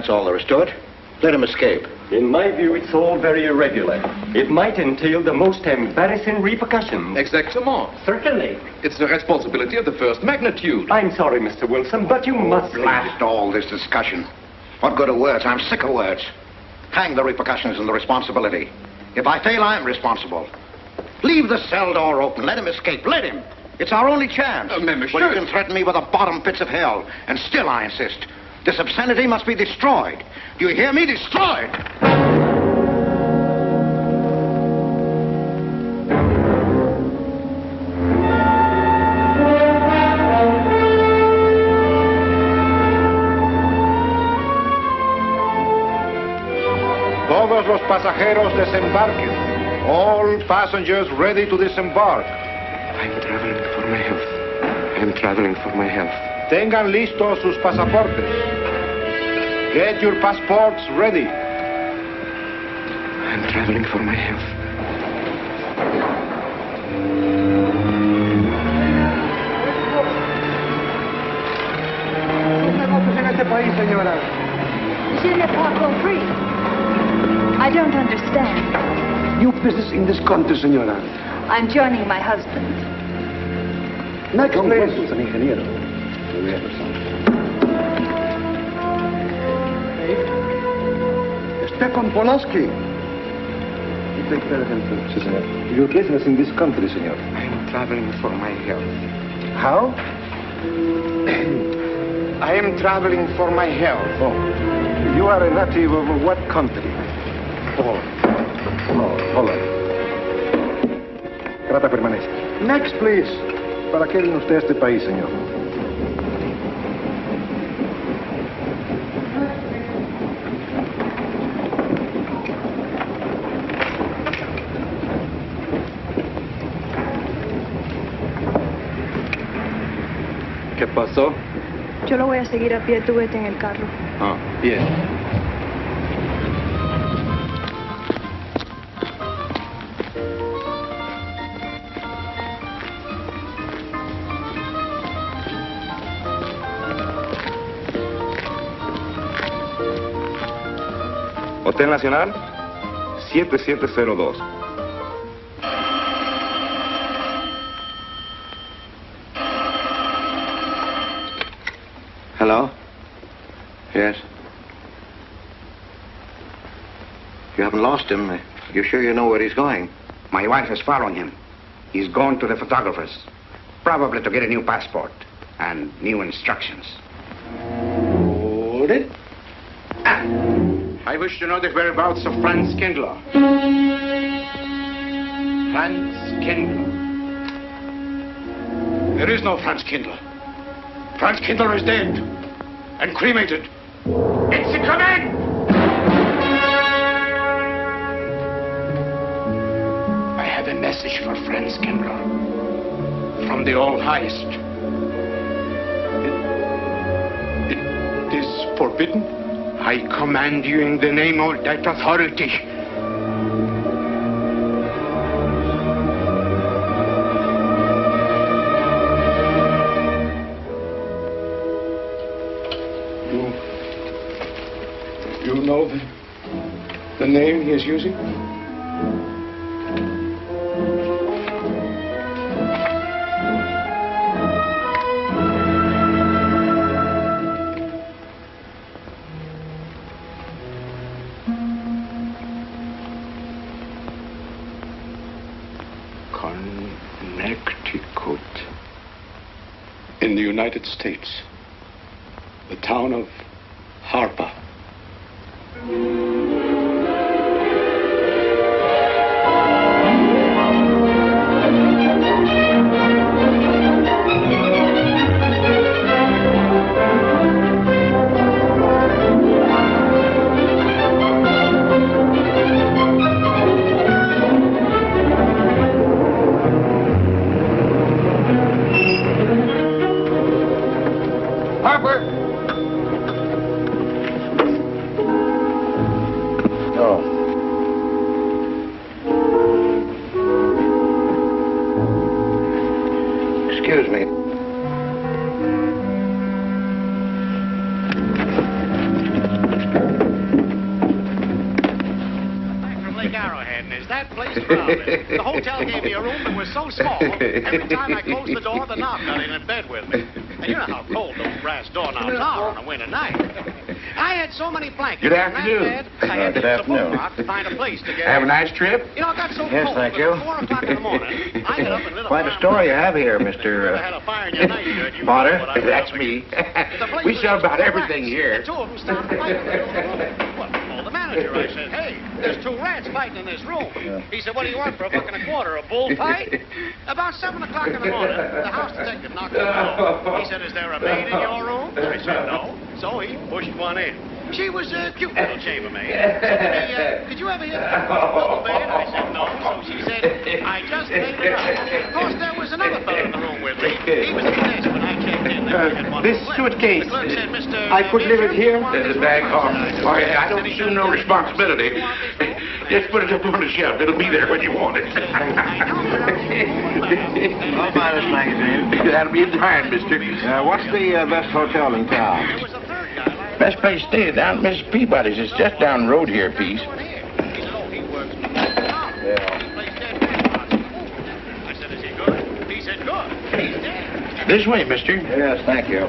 That's all there is to it. Let him escape. In my view, it's all very irregular. It might entail the most embarrassing repercussions. Exactement. Certainly. It's a responsibility of the first magnitude. I'm sorry, Mr. Wilson, but you must... Blast all this discussion. What good are words? I'm sick of words. Hang the repercussions and the responsibility. If I fail, I'm responsible. Leave the cell door open. Let him escape. Let him. It's our only chance. Monsieur. Well, you can threaten me with the bottom pits of hell, and still I insist. This obscenity must be destroyed. Do you hear me? Destroyed! Todos los pasajeros desembarquen. All passengers ready to disembark. I'm traveling for my health. I'm traveling for my health. Tengan listos sus pasaportes. Get your passports ready. I'm traveling for my health. Je n'ai pas compris. I don't understand. New business in this country, senora. I'm joining my husband. Next, please. An ingeniero. Stefan Polaski. You take care of himself, senor. Your business in this country, senor. I'm traveling for my health. How? I am traveling for my health. Oh. You are a native of what country? Oh, Holland. Trata permanece. Next, please. ¿Para qué viene usted a este país, señor? ¿Qué pasó? Yo lo voy a seguir a pie, tú vete en el carro. Ah, bien. Hotel Nacional, 7702. Hello? Yes? You haven't lost him. You're sure you know where he's going? My wife is following him. He's gone to the photographer's, probably to get a new passport and new instructions. Hold it. I wish to know the whereabouts of Franz Kindler. Franz Kindler. There is no Franz Kindler. Franz Kindler is dead and cremated. It's a command! I have a message for Franz Kindler from the All-Highest. It is forbidden? I command you in the name of that authority. You know the name he is using? Connecticut. In the United States. The town of Harper. Excuse me. ahead, and is that place crowded? The hotel gave me a room that was so small, every time I closed the door, the knob got in bed with me. And you know how cold those brass doorknobs are on a winter night. I had so many blankets Good in that afternoon. bed, I had to Good use the afternoon. boat rock to find a place to get Have a in. nice trip? You know, it got so Yes, cold thank that you. at 4 o'clock in the morning, I got up and lit a Quite a fire. story you have here, Mr. Had a fire in your night, you Potter. know what I was That's up me. against. The place We was sell just about full of everything rats. here. And two of them stopped fighting in the room. Well, I called the manager. I said, hey, there's 2 rats fighting in this room. He said, what do you want for $1.25? A bullfight? About 7 o'clock in the morning, the house detective knocked on the door. He said, is there a maid in your room? I said, no. So he pushed one in. She was a cute little chambermaid. Said to me, did you ever hear the double bed? I said, no. So she said, I just made it up. Of course, there was another fellow in the room with me. He was at the desk when I checked in. This suitcase, The clerk said, Mr. I could leave it here? There's a bag off. Oh, yeah, I don't assume no responsibility. Just put it up on the shelf. It'll be there when you want it. I'll buy this magazine. That'll be in time, mister. What's the best hotel in town? Best place to stay is down at Mrs. Peabody's. It's just down the road here a piece. I said, is he good? He said, good. He's dead. This way, mister. Yes, thank you.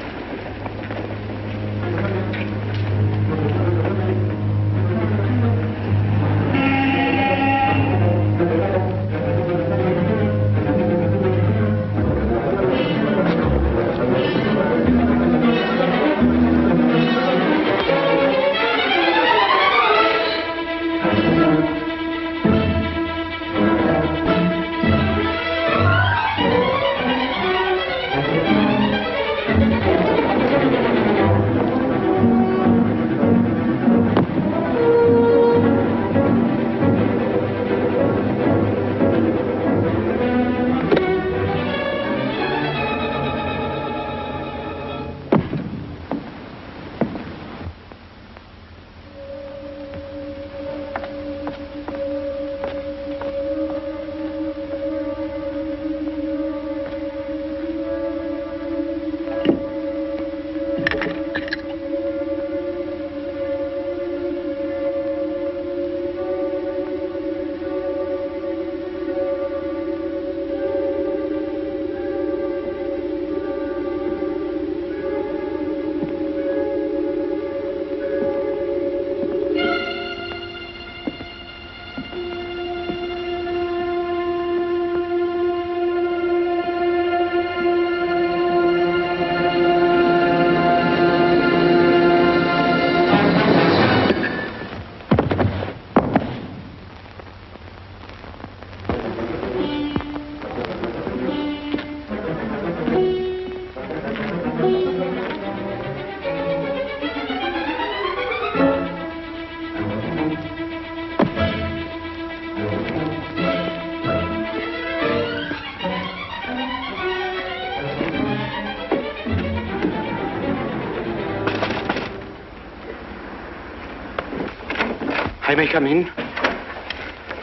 I may come in?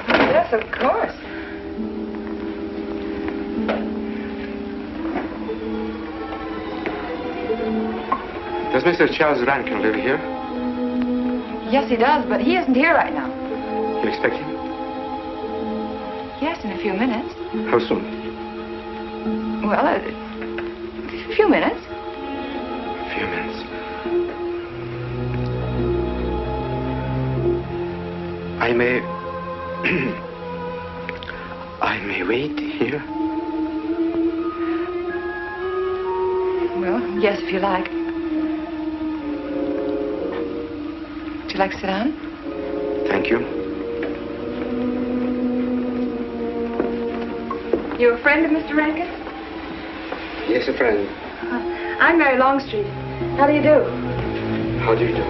Yes, of course. Does Mr. Charles Rankin live here? Yes, he does, but he isn't here right now. You expect him? Yes, in a few minutes. How soon? Well, a few minutes. A few minutes. I may... I may wait here? Well, yes, if you like. Would you like to sit down? Thank you. You a friend of Mr. Rankin? Yes, a friend. I'm Mary Longstreet. How do you do? How do you do?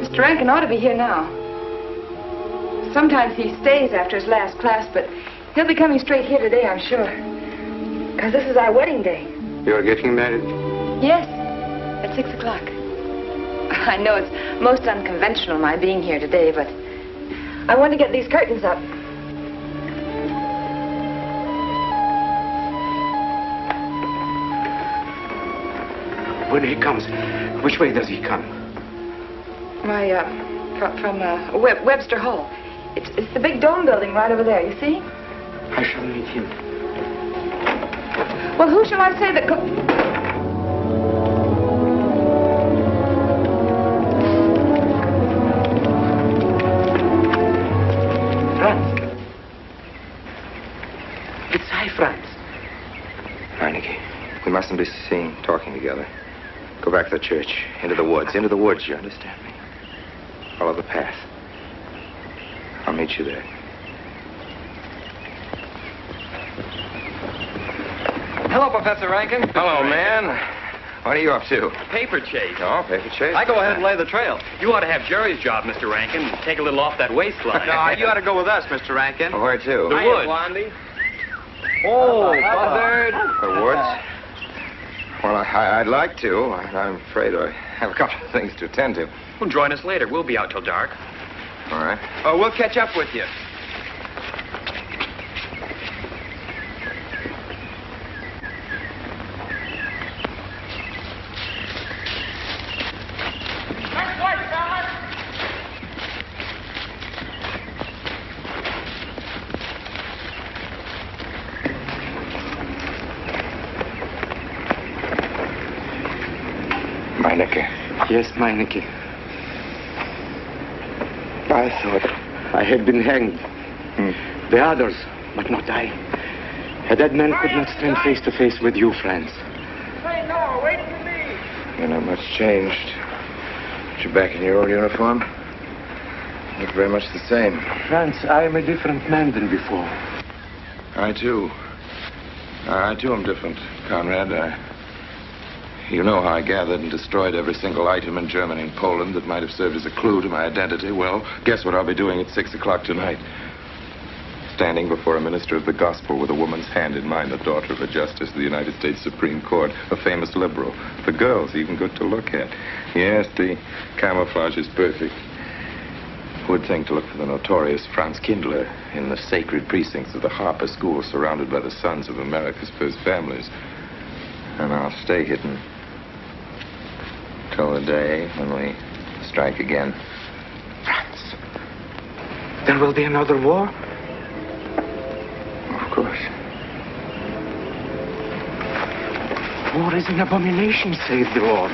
Mr. Rankin ought to be here now. Sometimes he stays after his last class, but he'll be coming straight here today, I'm sure. Because this is our wedding day. You're getting married? Yes, at 6 o'clock. I know it's most unconventional, my being here today, but I want to get these curtains up. When he comes, which way does he come? From Webster Hall. It's the big dome building right over there, you see? I shall meet him. Well, who shall I say that... Franz. It's I, Franz. Heineke, we mustn't be seen talking together. Go back to the church, into the woods, you understand me? Follow the path. I'll meet you there. Hello, Professor Rankin. Hello, man. What are you up to? Paper chase. Oh, paper chase? I go ahead and lay the trail. You ought to have Jerry's job, Mr. Rankin. Take a little off that waistline. No, you ought to go with us, Mr. Rankin. Where to? The woods. Blondie. Oh, buzzard. The woods? Well, I'd like to. I'm afraid I have a couple of things to attend to. Well, join us later. We'll be out till dark. All right. Oh, we'll catch up with you. Yes, Meineke. I thought I had been hanged. The others, but not I. A dead man could not stand face to face with you, Franz. Say no, wait for me. You're not much changed. You're back in your old uniform. Look very much the same. Franz, I am a different man than before. I, too. I, too, am different, Conrad. You know how I gathered and destroyed every single item in Germany and Poland that might have served as a clue to my identity. Well, guess what I'll be doing at 6 o'clock tonight? Standing before a minister of the gospel with a woman's hand in mine, the daughter of a justice of the United States Supreme Court, a famous liberal. The girl's even good to look at. Yes, the camouflage is perfect. Who would think to look for the notorious Franz Kindler in the sacred precincts of the Harper School, surrounded by the sons of America's first families? And I'll stay hidden till the day when we strike again. Franz, there will be another war? Of course. War is an abomination, says the Lord.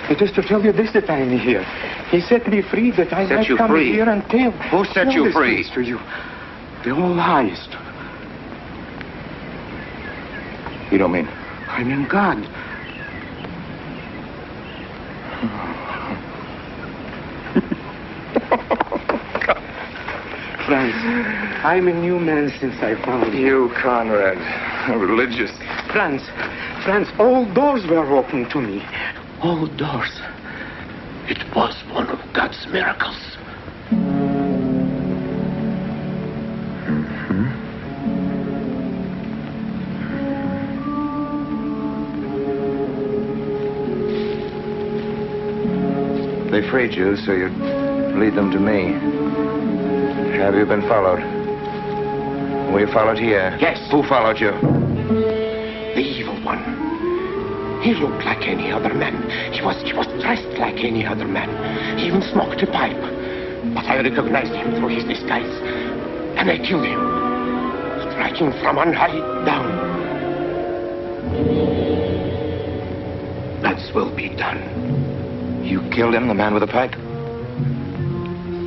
It is to tell you this that I am here. He set me free that I might come here and tell. Who set you free? To you. The All-Highest. You don't mean? I mean God. Franz, I'm a new man since I found you. You, Conrad, religious. Franz, all doors were open to me. All doors. It was one of God's miracles. They freed you so you'd lead them to me. Have you been followed? Were you followed here? Yes. Who followed you? The evil one. He looked like any other man. He was dressed like any other man. He even smoked a pipe. But I recognized him through his disguise. And I killed him. Striking from on high down. God's will be done. You killed him, the man with the pipe?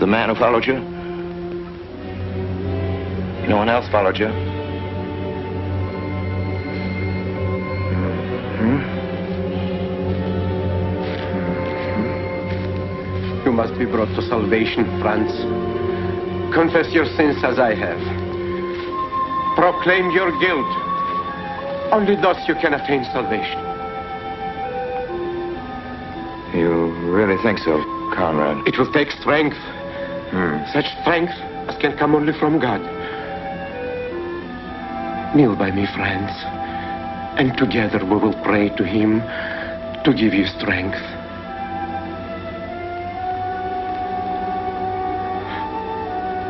The man who followed you? No one else followed you? You must be brought to salvation, Franz. Confess your sins as I have. Proclaim your guilt. Only thus you can attain salvation. You really think so, Conrad? It will take strength. Such strength as can come only from God. Kneel by me, Franz, and together we will pray to Him to give you strength.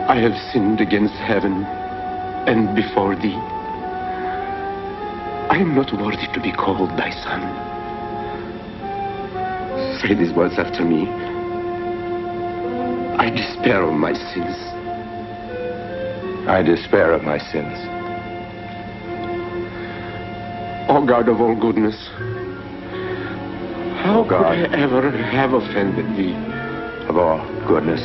I have sinned against heaven and before thee. I am not worthy to be called thy son. Say these words after me. I despair of my sins. I despair of my sins. O God of all goodness, how could I ever have offended thee? Of all goodness.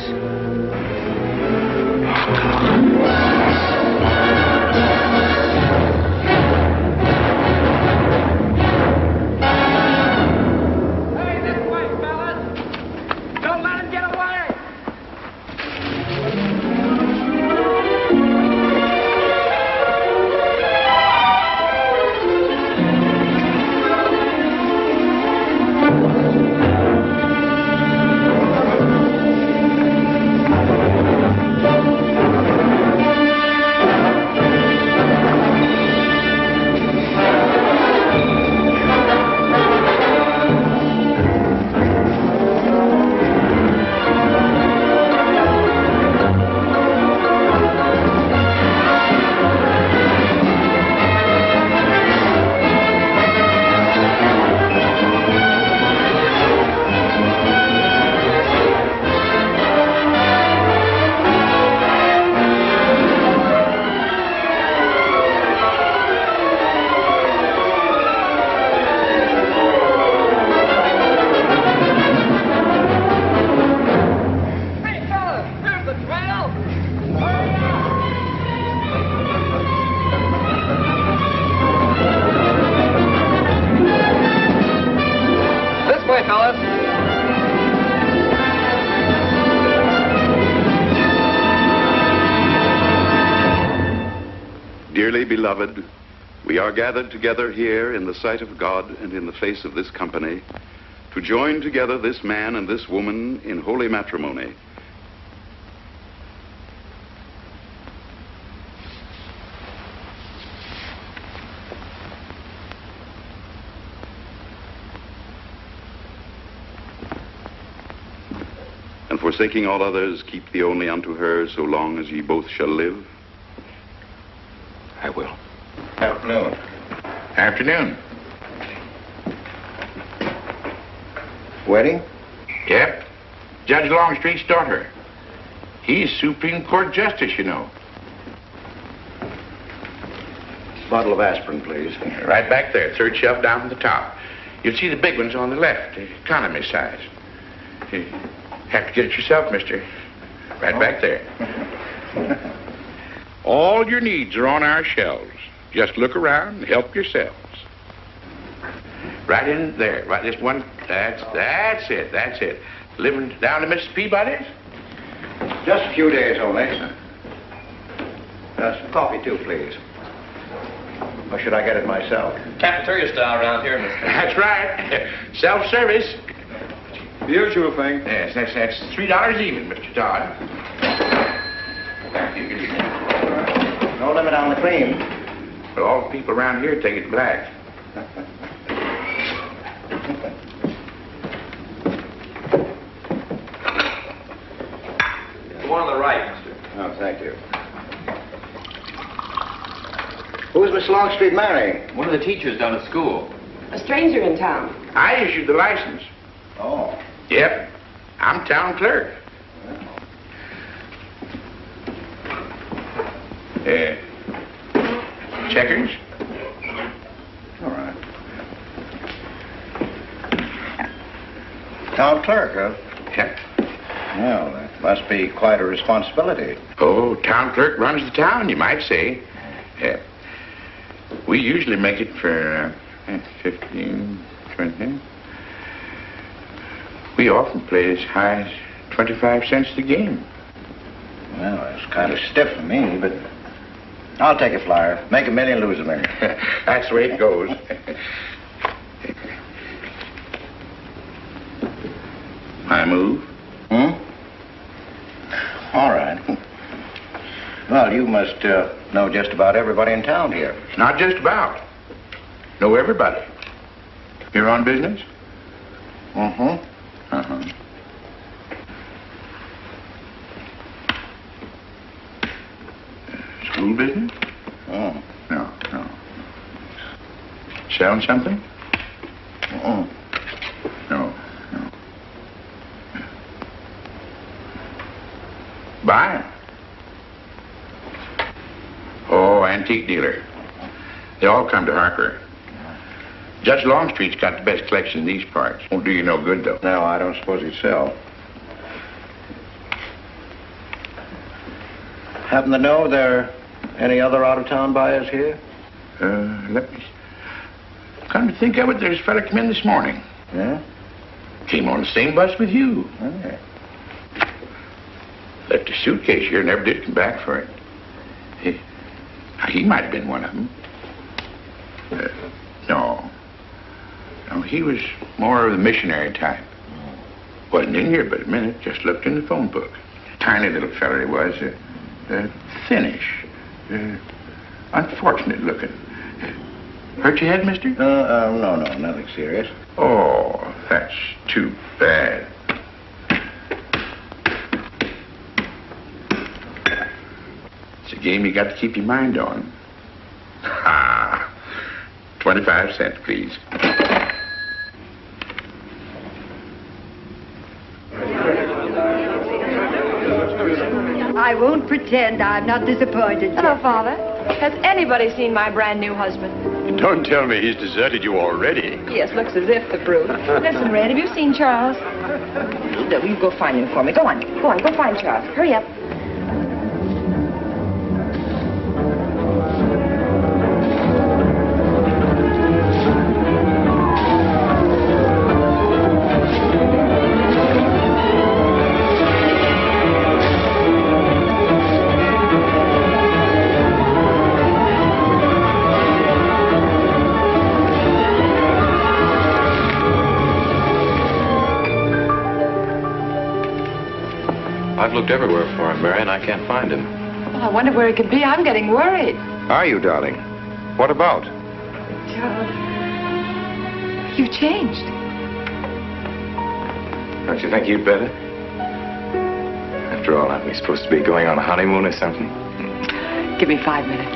Dearly beloved, we are gathered together here in the sight of God and in the face of this company to join together this man and this woman in holy matrimony. And forsaking all others, keep thee only unto her so long as ye both shall live. I will. Afternoon. Afternoon. Wedding? Yep. Judge Longstreet's daughter. He's Supreme Court Justice, you know. Bottle of aspirin, please. Right back there, third shelf down from the top. You'll see the big ones on the left, the economy size. You have to get it yourself, mister. Right back there. All your needs are on our shelves. Just look around and help yourselves. Right in there, right this one. That's it. Living down to Mrs. Peabody's? Just a few days only. Some coffee, too, please. Or should I get it myself? Cafeteria style around here, mister. That's right. Self-service. The usual thing. Yes, that's $3 even, Mr. Todd. No limit on the cream. But all the people around here take it black. The one on the right, mister. Oh, thank you. Who's Miss Longstreet marrying? One of the teachers down at school. A stranger in town. I issued the license. Oh. Yep. I'm town clerk. Checkers? All right. Town clerk, huh? Yep. Well, that must be quite a responsibility. Oh, town clerk runs the town, you might say. Yeah. We usually make it for 15, 20. We often play as high as 25 cents a game. Well, it's kind of stiff for me, but I'll take a flyer. Make $1 million, lose $1 million. That's the way it goes. I move. All right. Well, you must know just about everybody in town here. Not just about. Know everybody. You're on business? Mm-hmm. Uh-huh. School business? Oh. No. Selling something? Mm-mm. No. antique dealer. They all come to Harper. Judge Longstreet's got the best collection in these parts. Won't do you no good, though. No, I don't suppose he'd sell. Happen to know there are any other out-of-town buyers here? Let me... Come to think of it, there's a fella come in this morning. Yeah? Came on the same bus with you. Okay. Left a suitcase here, never did come back for it. He might have been one of them. No. No, he was more of the missionary type. Wasn't in here but a minute, just looked in the phone book. Tiny little fella he was, thinnish, unfortunate looking. Hurt your head, mister? No, nothing serious. Oh, that's too bad. It's a game you got to keep your mind on. Ha! 25 cents, please. I won't pretend I'm not disappointed. Hello, Father. Has anybody seen my brand new husband? Don't tell me he's deserted you already. Yes, looks as if, the brute. Listen, Red, have you seen Charles? You go find him for me. Go on, go find Charles. Hurry up. I've looked everywhere for him, Mary, and I can't find him. Well, I wonder where he could be. I'm getting worried. Are you, darling? What about? Charles, you've changed. Don't you think you'd better? After all, aren't we supposed to be going on a honeymoon or something? Give me 5 minutes.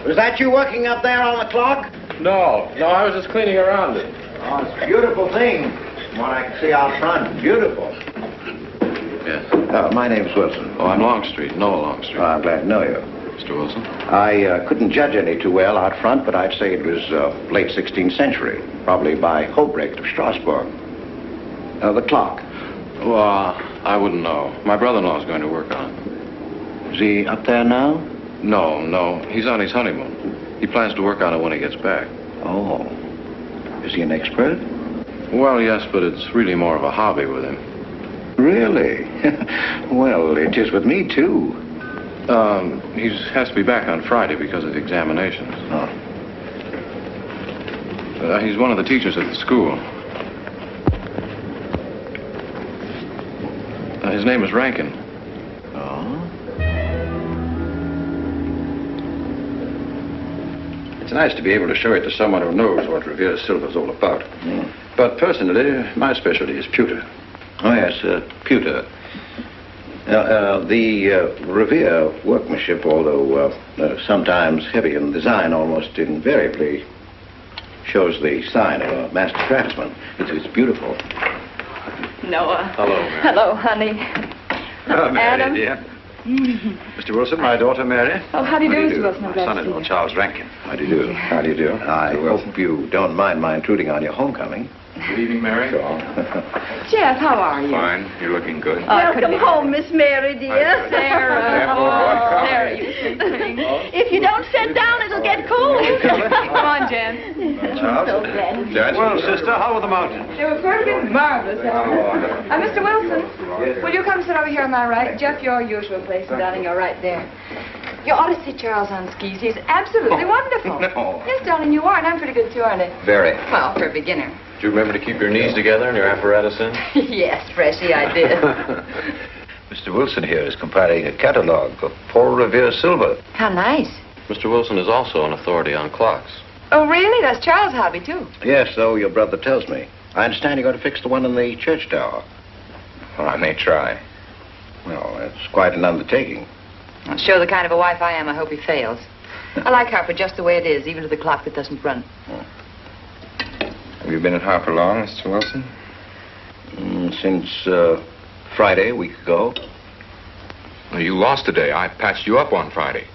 Was that you working up there on the clock? No, I was just cleaning around it. Oh, it's a beautiful thing. From what I can see out front, beautiful. Yes. My name's Wilson. Oh, I'm Longstreet, Noah Longstreet. Oh, I'm glad to know you. Mr. Wilson? I couldn't judge any too well out front, but I'd say it was late 16th century, probably by Hobrecht of Strasbourg. The clock. Well, I wouldn't know. My brother-in-law's going to work on it. Is he up there now? No. He's on his honeymoon. He plans to work on it when he gets back. Oh. Is he an expert? Well, yes, but it's really more of a hobby with him. Really? Well, it is with me, too. He has to be back on Friday because of the examinations. Oh. He's one of the teachers at the school. His name is Rankin. Oh? It's nice to be able to show it to someone who knows what Revere silver's all about. Mm. But personally, my specialty is pewter. Oh, yes, pewter. The Revere workmanship, although sometimes heavy in design, almost invariably shows the sign of a master craftsman. It's beautiful. Noah. Hello, Mary. Hello, honey. Hello, Mary, Adam. dear. Mr. Wilson, my daughter, Mary. Oh, how do you do, Mr. Wilson? I'm glad to see Son-in-law, you. Charles Rankin. How do you do? How do you do? I hope you don't mind my intruding on your homecoming. Good evening, Mary. Jeff, how are you? Fine. You're looking good. Welcome home, Miss Mary, dear. Sarah. Oh, Sarah, you sweet thing. If you don't sit down, it'll get cold. Come on, Jen. So glad. Well, sister, how were the mountains? They were perfectly marvelous. Mr. Wilson, will you come sit over here on my right? Jeff, your usual place, and darling, you're right there. You ought to see Charles on skis. He's absolutely wonderful. No. Yes, darling, you are, and I'm pretty good too, aren't I? Very. Well, for a beginner. Do you remember to keep your knees together and your apparatus in? Yes, Freshy, I did. Mr. Wilson here is compiling a catalogue of Paul Revere's silver. How nice. Mr. Wilson is also an authority on clocks. Oh, really? That's Charles' hobby, too. Yes, so your brother tells me. I understand you're going to fix the one in the church tower. Well, I may try. Well, it's quite an undertaking. I'll show the kind of a wife I am. I hope he fails. I like Harper just the way it is, even to the clock that doesn't run. Have you been at Harper long, Mr. Wilson? Since Friday, a week ago. Well, you lost today. I patched you up on Friday.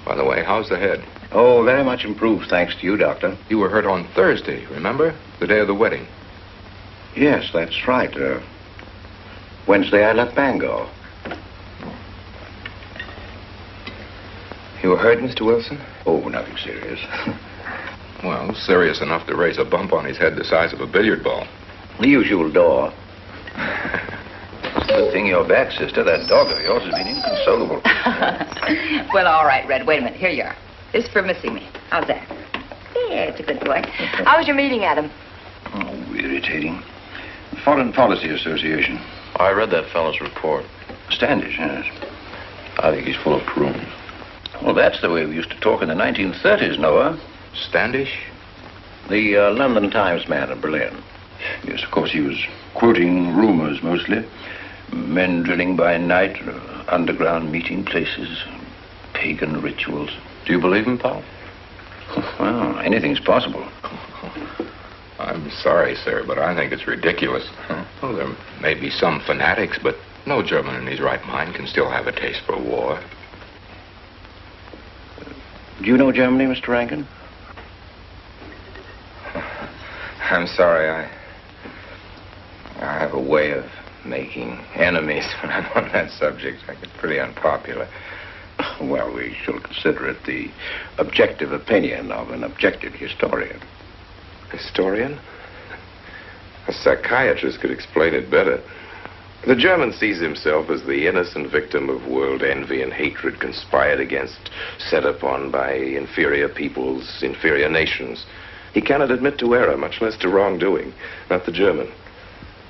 By the way, how's the head? Oh, very much improved, thanks to you, Doctor. You were hurt on Thursday, remember? The day of the wedding. Yes, that's right. Wednesday, I let Bangor. You were hurt, Mr. Wilson? Oh, nothing serious. Well, serious enough to raise a bump on his head the size of a billiard ball. The usual door. Good thing you're back, sister. That dog of yours has been inconsolable. Well, all right, Red. Wait a minute. Here you are. This is for missing me. How's that? Yeah, it's a good boy. How was your meeting, Adam? Oh, irritating. Foreign Policy Association. I read that fellow's report. Standish, yes. I think he's full of prunes. Well, that's the way we used to talk in the 1930s, Noah. Standish? The London Times man in Berlin. Yes, of course, he was quoting rumors mostly. Men drilling by night, underground meeting places, pagan rituals. Do you believe him, Paul? Well, anything's possible. I'm sorry, sir, but I think it's ridiculous. Well, there may be some fanatics, but no German in his right mind can still have a taste for war. Do you know Germany, Mr. Rankin? I'm sorry, I have a way of making enemies when I'm on that subject. I get pretty unpopular. Well, we shall consider it the objective opinion of an objective historian. Historian? A psychiatrist could explain it better. The German sees himself as the innocent victim of world envy and hatred conspired against, set upon by inferior peoples, inferior nations. He cannot admit to error, much less to wrongdoing. Not the German.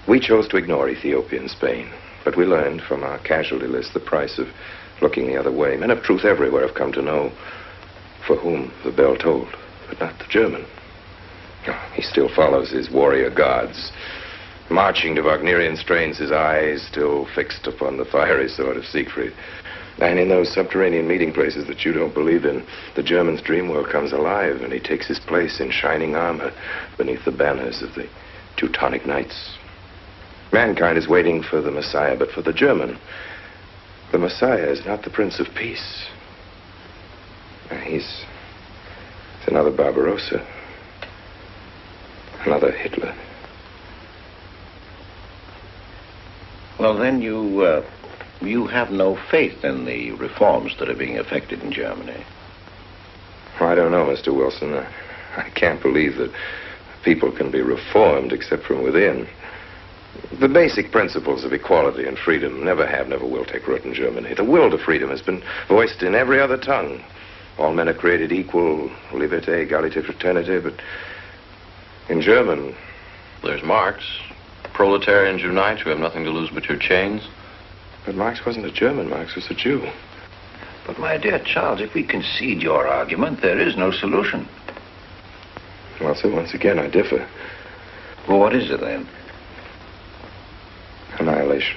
We chose to ignore Ethiopia and Spain, but we learned from our casualty list the price of looking the other way. Men of truth everywhere have come to know for whom the bell tolled, but not the German. He still follows his warrior gods, marching to Wagnerian strains, his eyes still fixed upon the fiery sword of Siegfried. And in those subterranean meeting places that you don't believe in, the German's dream world comes alive, and he takes his place in shining armor beneath the banners of the Teutonic Knights. Mankind is waiting for the Messiah, but for the German, the Messiah is not the Prince of Peace. He's another Barbarossa, another Hitler. Well, then you have no faith in the reforms that are being effected in Germany. I don't know, Mr. Wilson. I can't believe that people can be reformed except from within. The basic principles of equality and freedom never have, never will take root in Germany. The will to freedom has been voiced in every other tongue. All men are created equal, liberté, égalité, fraternité, but in German... There's Marx. Proletarians unite, you have nothing to lose but your chains. But Marx wasn't a German, Marx was a Jew. But, my dear Charles, if we concede your argument, there is no solution. Well, sir, once again, I differ. Well, what is it, then? Annihilation.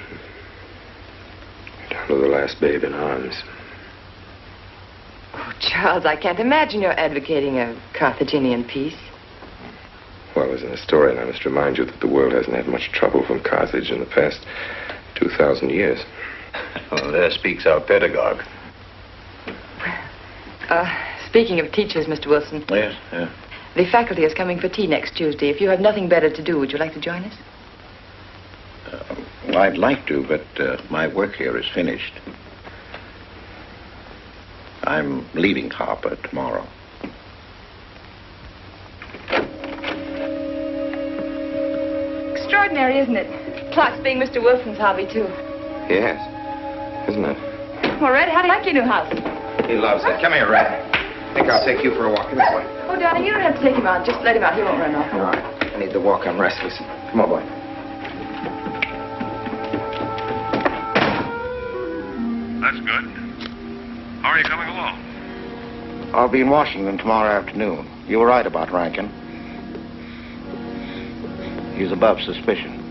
Down to the last babe in arms. Oh, Charles, I can't imagine you're advocating a Carthaginian peace. Well, as an historian, I must remind you that the world hasn't had much trouble from Carthage in the past 2,000 years. Well, there speaks our pedagogue. Speaking of teachers, Mr. Wilson. Yes, yeah. The faculty is coming for tea next Tuesday. If you have nothing better to do, would you like to join us? Well, I'd like to, but my work here is finished. I'm leaving Harper tomorrow. Extraordinary, isn't it? Clocks being Mr. Wilson's hobby, too. Yes, isn't it? Well, Red, how do you like your new house? He loves it. Come here, Red. I think I'll take you for a walk. Come here, boy. Oh, darling, you don't have to take him out. Just let him out. He won't run off. All right. I need the walk. I'm restless. Come on, boy. That's good. How are you coming along? I'll be in Washington tomorrow afternoon. You were right about Rankin. He's above suspicion.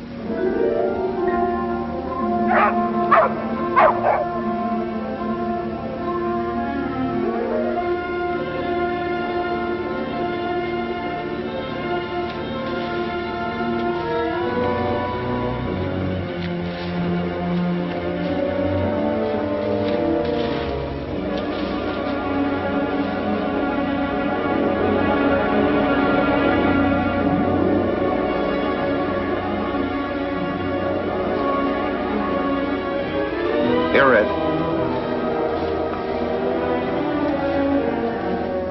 Here, Red.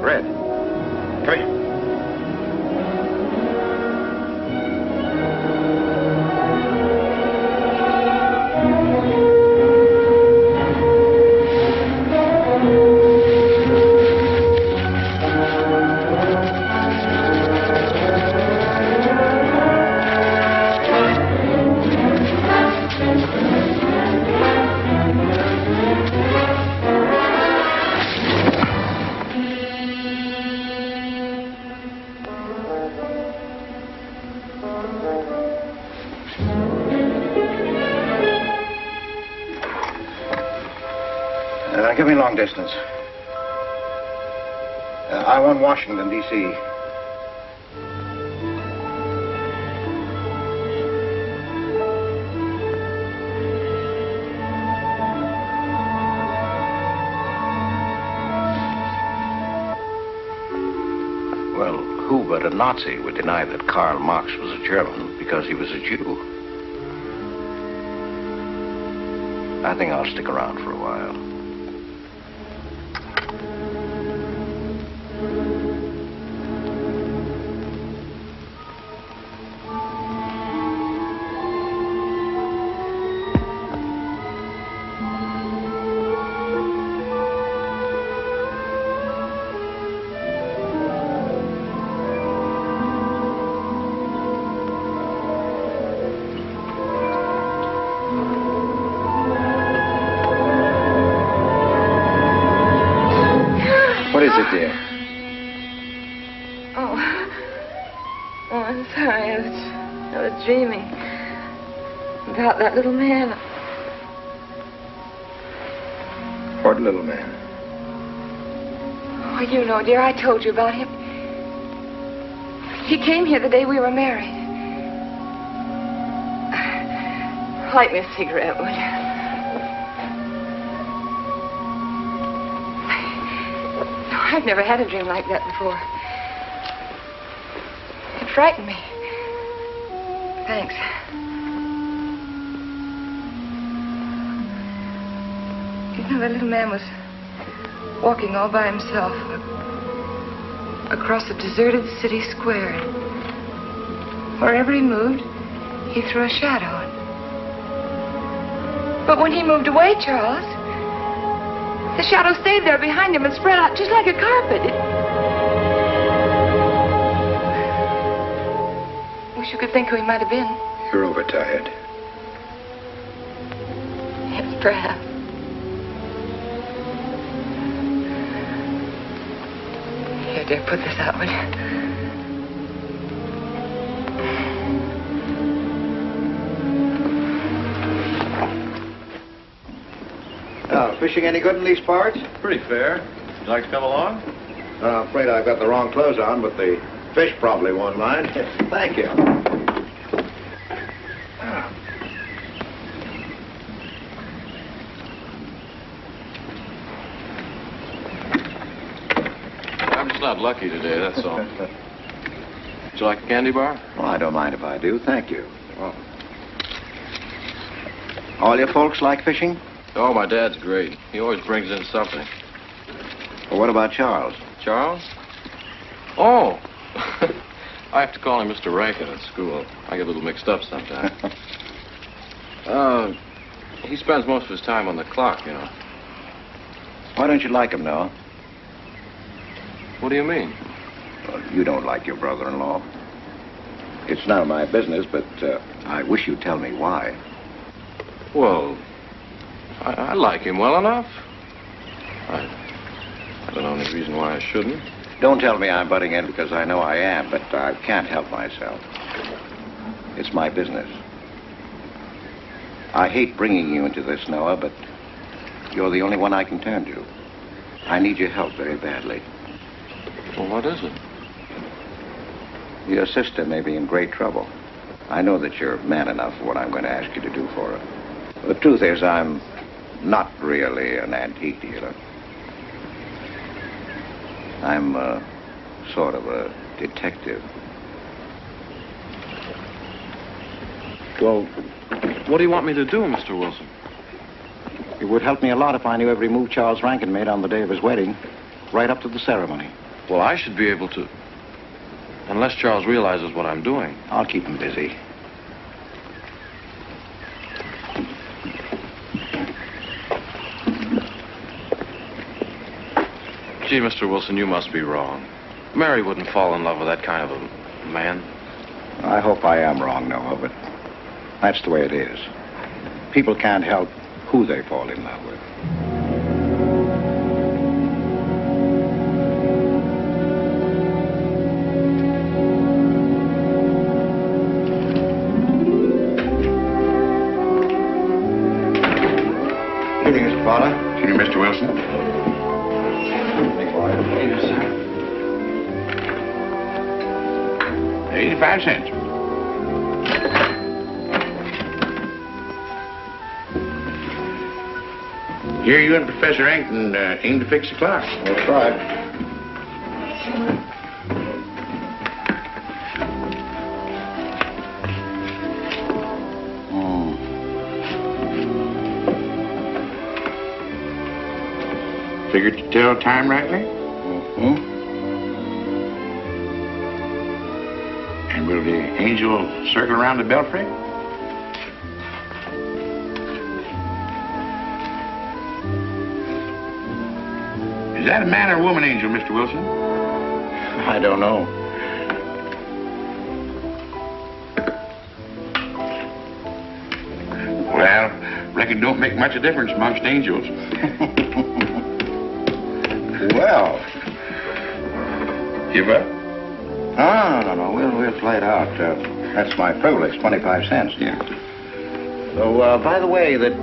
Red. Come here. Give me long distance. I want Washington, D.C. Well, who but a Nazi would deny that Karl Marx was a German because he was a Jew? I think I'll stick around for a while. Dreaming about that little man. What little man? Oh, you know, dear, I told you about him. He came here the day we were married. Light me a cigarette, would you? No, I've never had a dream like that before. It frightened me. Thanks. You know, the little man was walking all by himself across a deserted city square. Wherever he moved, he threw a shadow. But when he moved away, Charles, the shadow stayed there behind him and spread out just like a carpet. Wish you could think who he might have been. You're overtired. Yes, perhaps. Here, dear, put this out, will you? Now, fishing any good in these parts? Pretty fair. You'd like to come along? I'm afraid I've got the wrong clothes on, but the fish probably won't mind. Thank you. lucky today, that's all. Would you like a candy bar? Well, I don't mind if I do. Thank you. Oh. All your folks like fishing? Oh, my dad's great. He always brings in something. Well, what about Charles? Charles? Oh! I have to call him Mr. Rankin at school. I get a little mixed up sometimes. He spends most of his time on the clock, you know. Why don't you like him, Noah? What do you mean? Well, you don't like your brother-in-law. It's none of my business, but I wish you'd tell me why. Well, I like him well enough. I don't know any reason why I shouldn't. Don't tell me I'm butting in because I know I am, but I can't help myself. It's my business. I hate bringing you into this, Noah, but you're the only one I can turn to. I need your help very badly. Well, what is it? Your sister may be in great trouble. I know that you're man enough for what I'm going to ask you to do for her. The truth is, I'm not really an antique dealer. I'm sort of a detective. Well, what do you want me to do, Mr. Wilson? It would help me a lot if I knew every move Charles Rankin made on the day of his wedding, right up to the ceremony. Well, I should be able to, unless Charles realizes what I'm doing. I'll keep him busy. Gee, Mr. Wilson, you must be wrong. Mary wouldn't fall in love with that kind of a man. I hope I am wrong, Noah, but that's the way it is. People can't help who they fall in love with. Good evening, Mr. Potter. Good evening, Mr. Wilson. Yes, sir. 85 cents. Here you and Professor Rankin aim to fix the clock. That's right. Figured to tell time rightly? Mm-hmm. And will the angel circle around the belfry? Is that a man or a woman angel, Mr. Wilson? I don't know. Well, reckon it don't make much of a difference amongst angels. Well. Give up? No. We'll play it out. That's my privilege, 25 cents. Yeah. So, by the way, did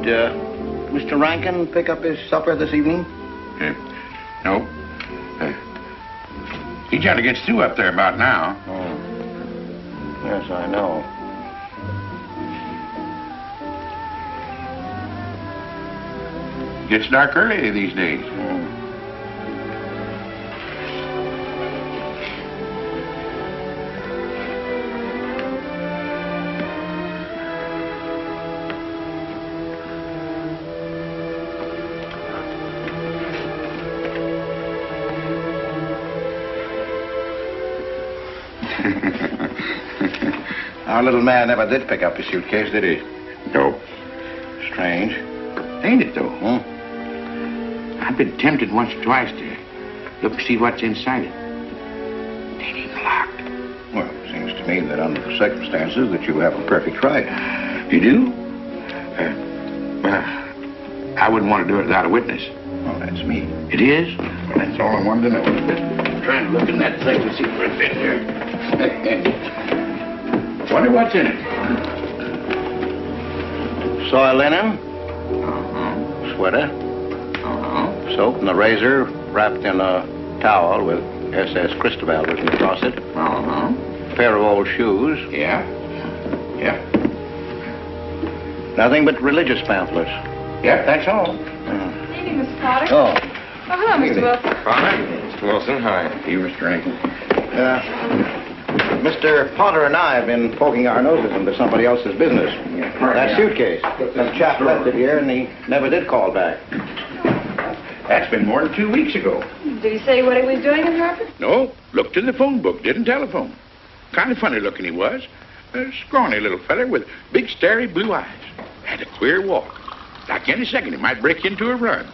Mr. Rankin pick up his supper this evening? No. He generally gets through up there about now. Oh. Yes, I know. Gets dark early these days. Our little man never did pick up his suitcase, did he? Nope. Strange. Ain't it, though? I've been tempted once or twice to look to see what's inside it. It ain't even locked. Well, it seems to me that under the circumstances that you have a perfect right. You do? Well, I wouldn't want to do it without a witness. Oh, that's me. It is? Well, that's all I wanted to know. I'm trying to look in that thing to see for a fit here. Wonder what's in it. Soil linen. Sweater. Soap and a razor wrapped in a towel with SS Cristobal written across it. A pair of old shoes. Yeah. Nothing but religious pamphlets. Yeah, that's all. Good evening, Mr. Potter. Oh. Oh, hello, Mr. Wilson. Potter? Mr. Wilson. Hi. You, Mr. Rankin. Mr. Potter and I have been poking our noses into somebody else's business. That suitcase. Some chap left it here, and he never did call back. That's been more than 2 weeks ago. Did he say what he was doing in Harper? No, looked in the phone book, didn't telephone. Kind of funny looking he was. A scrawny little feller with big, starry blue eyes. Had a queer walk. Like any second, he might break into a run.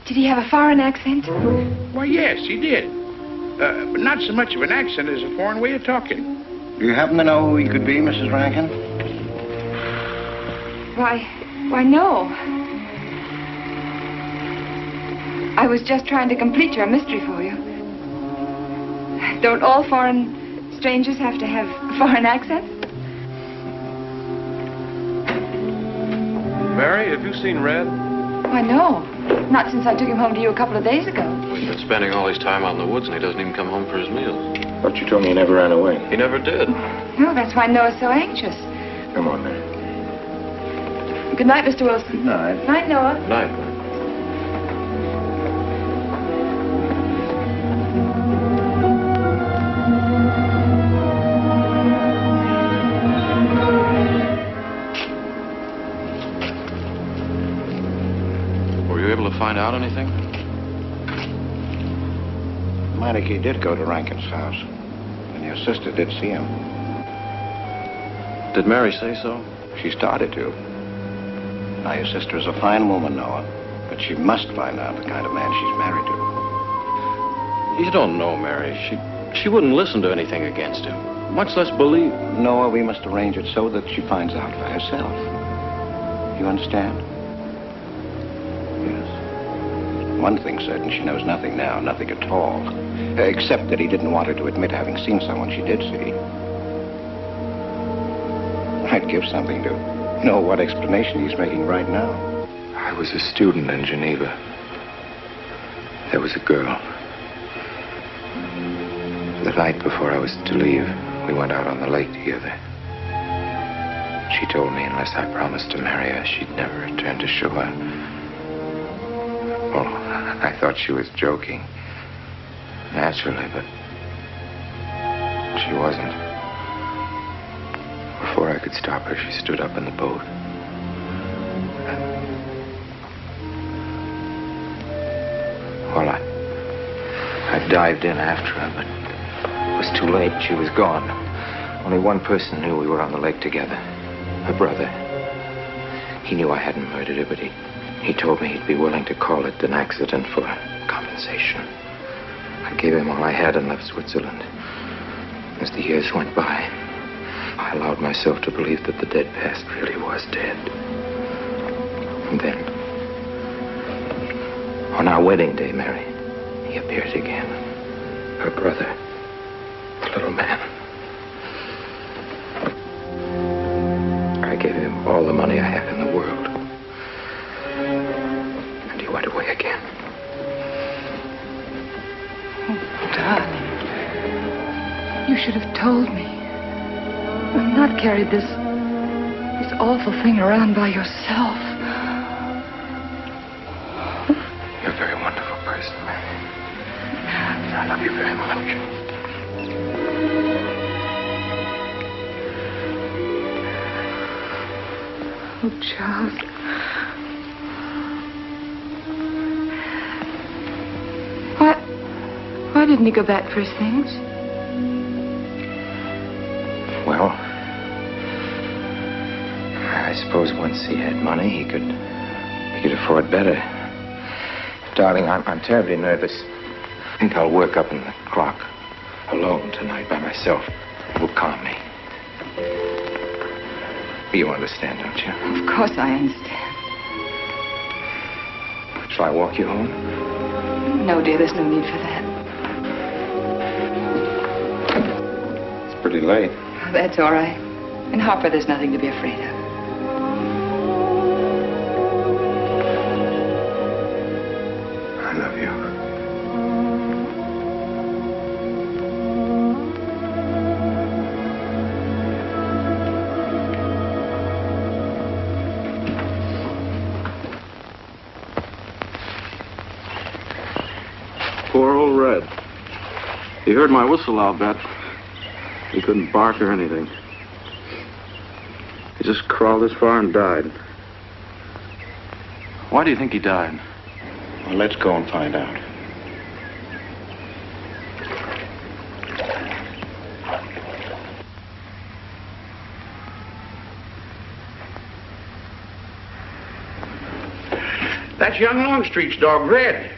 Did he have a foreign accent? Why, yes, he did. But not so much of an accent as a foreign way of talking. Do you happen to know who he could be, Mrs. Rankin? Why, no. I was just trying to complete your mystery for you. Don't all foreign strangers have to have a foreign accent? Mary, have you seen Red? Why, no. Not since I took him home to you a couple of days ago. We've been spending all his time out in the woods, and he doesn't even come home for his meals. But you told me he never ran away. He never did. No, that's why Noah's so anxious. Come on, Mary. Good night, Mr. Wilson. Good night. Night, Noah. Good night. Were you able to find out anything? Meineke did go to Rankin's house, and your sister did see him. Did Mary say so? She started to. Now, your sister is a fine woman, Noah, but she must find out the kind of man she's married to. You don't know Mary. She wouldn't listen to anything against him, much less believe. Noah, we must arrange it so that she finds out for herself. You understand? Yes. One thing's certain, she knows nothing now, nothing at all. Except that he didn't want her to admit having seen someone she did see. I'd give something to know what explanation he's making right now. I was a student in Geneva. There was a girl. The night before I was to leave, we went out on the lake together. She told me unless I promised to marry her, she'd never return to shore. Well, I thought she was joking. Naturally, but she wasn't. Before I could stop her, she stood up in the boat. Well, I dived in after her, but it was too late. She was gone. Only one person knew we were on the lake together. Her brother. He knew I hadn't murdered her, but he told me he'd be willing to call it an accident for compensation. I gave him all I had and left Switzerland. As the years went by, I allowed myself to believe that the dead past really was dead. And then, on our wedding day, Mary, he appeared again. Her brother, the little man. I gave him all the money I had in the world. And he went away again. Oh, darling. You should have told me. And not carried this awful thing around by yourself. You're a very wonderful person, Mary. I love you very much. Oh, Charles. Why didn't he go back for his things? Well, I suppose once he had money, he could afford better. Darling, I'm terribly nervous. I think I'll work up in the clock alone tonight by myself. It will calm me. You understand, don't you? Of course I understand. Shall I walk you home? No, dear, there's no need for that. It's pretty late. That's all right. In Harper, there's nothing to be afraid of. I love you. Poor old He heard my whistle, I'll bet. He couldn't bark or anything. He just crawled this far and died. Why do you think he died? Well, let's go and find out. That's young Longstreet's dog, Red.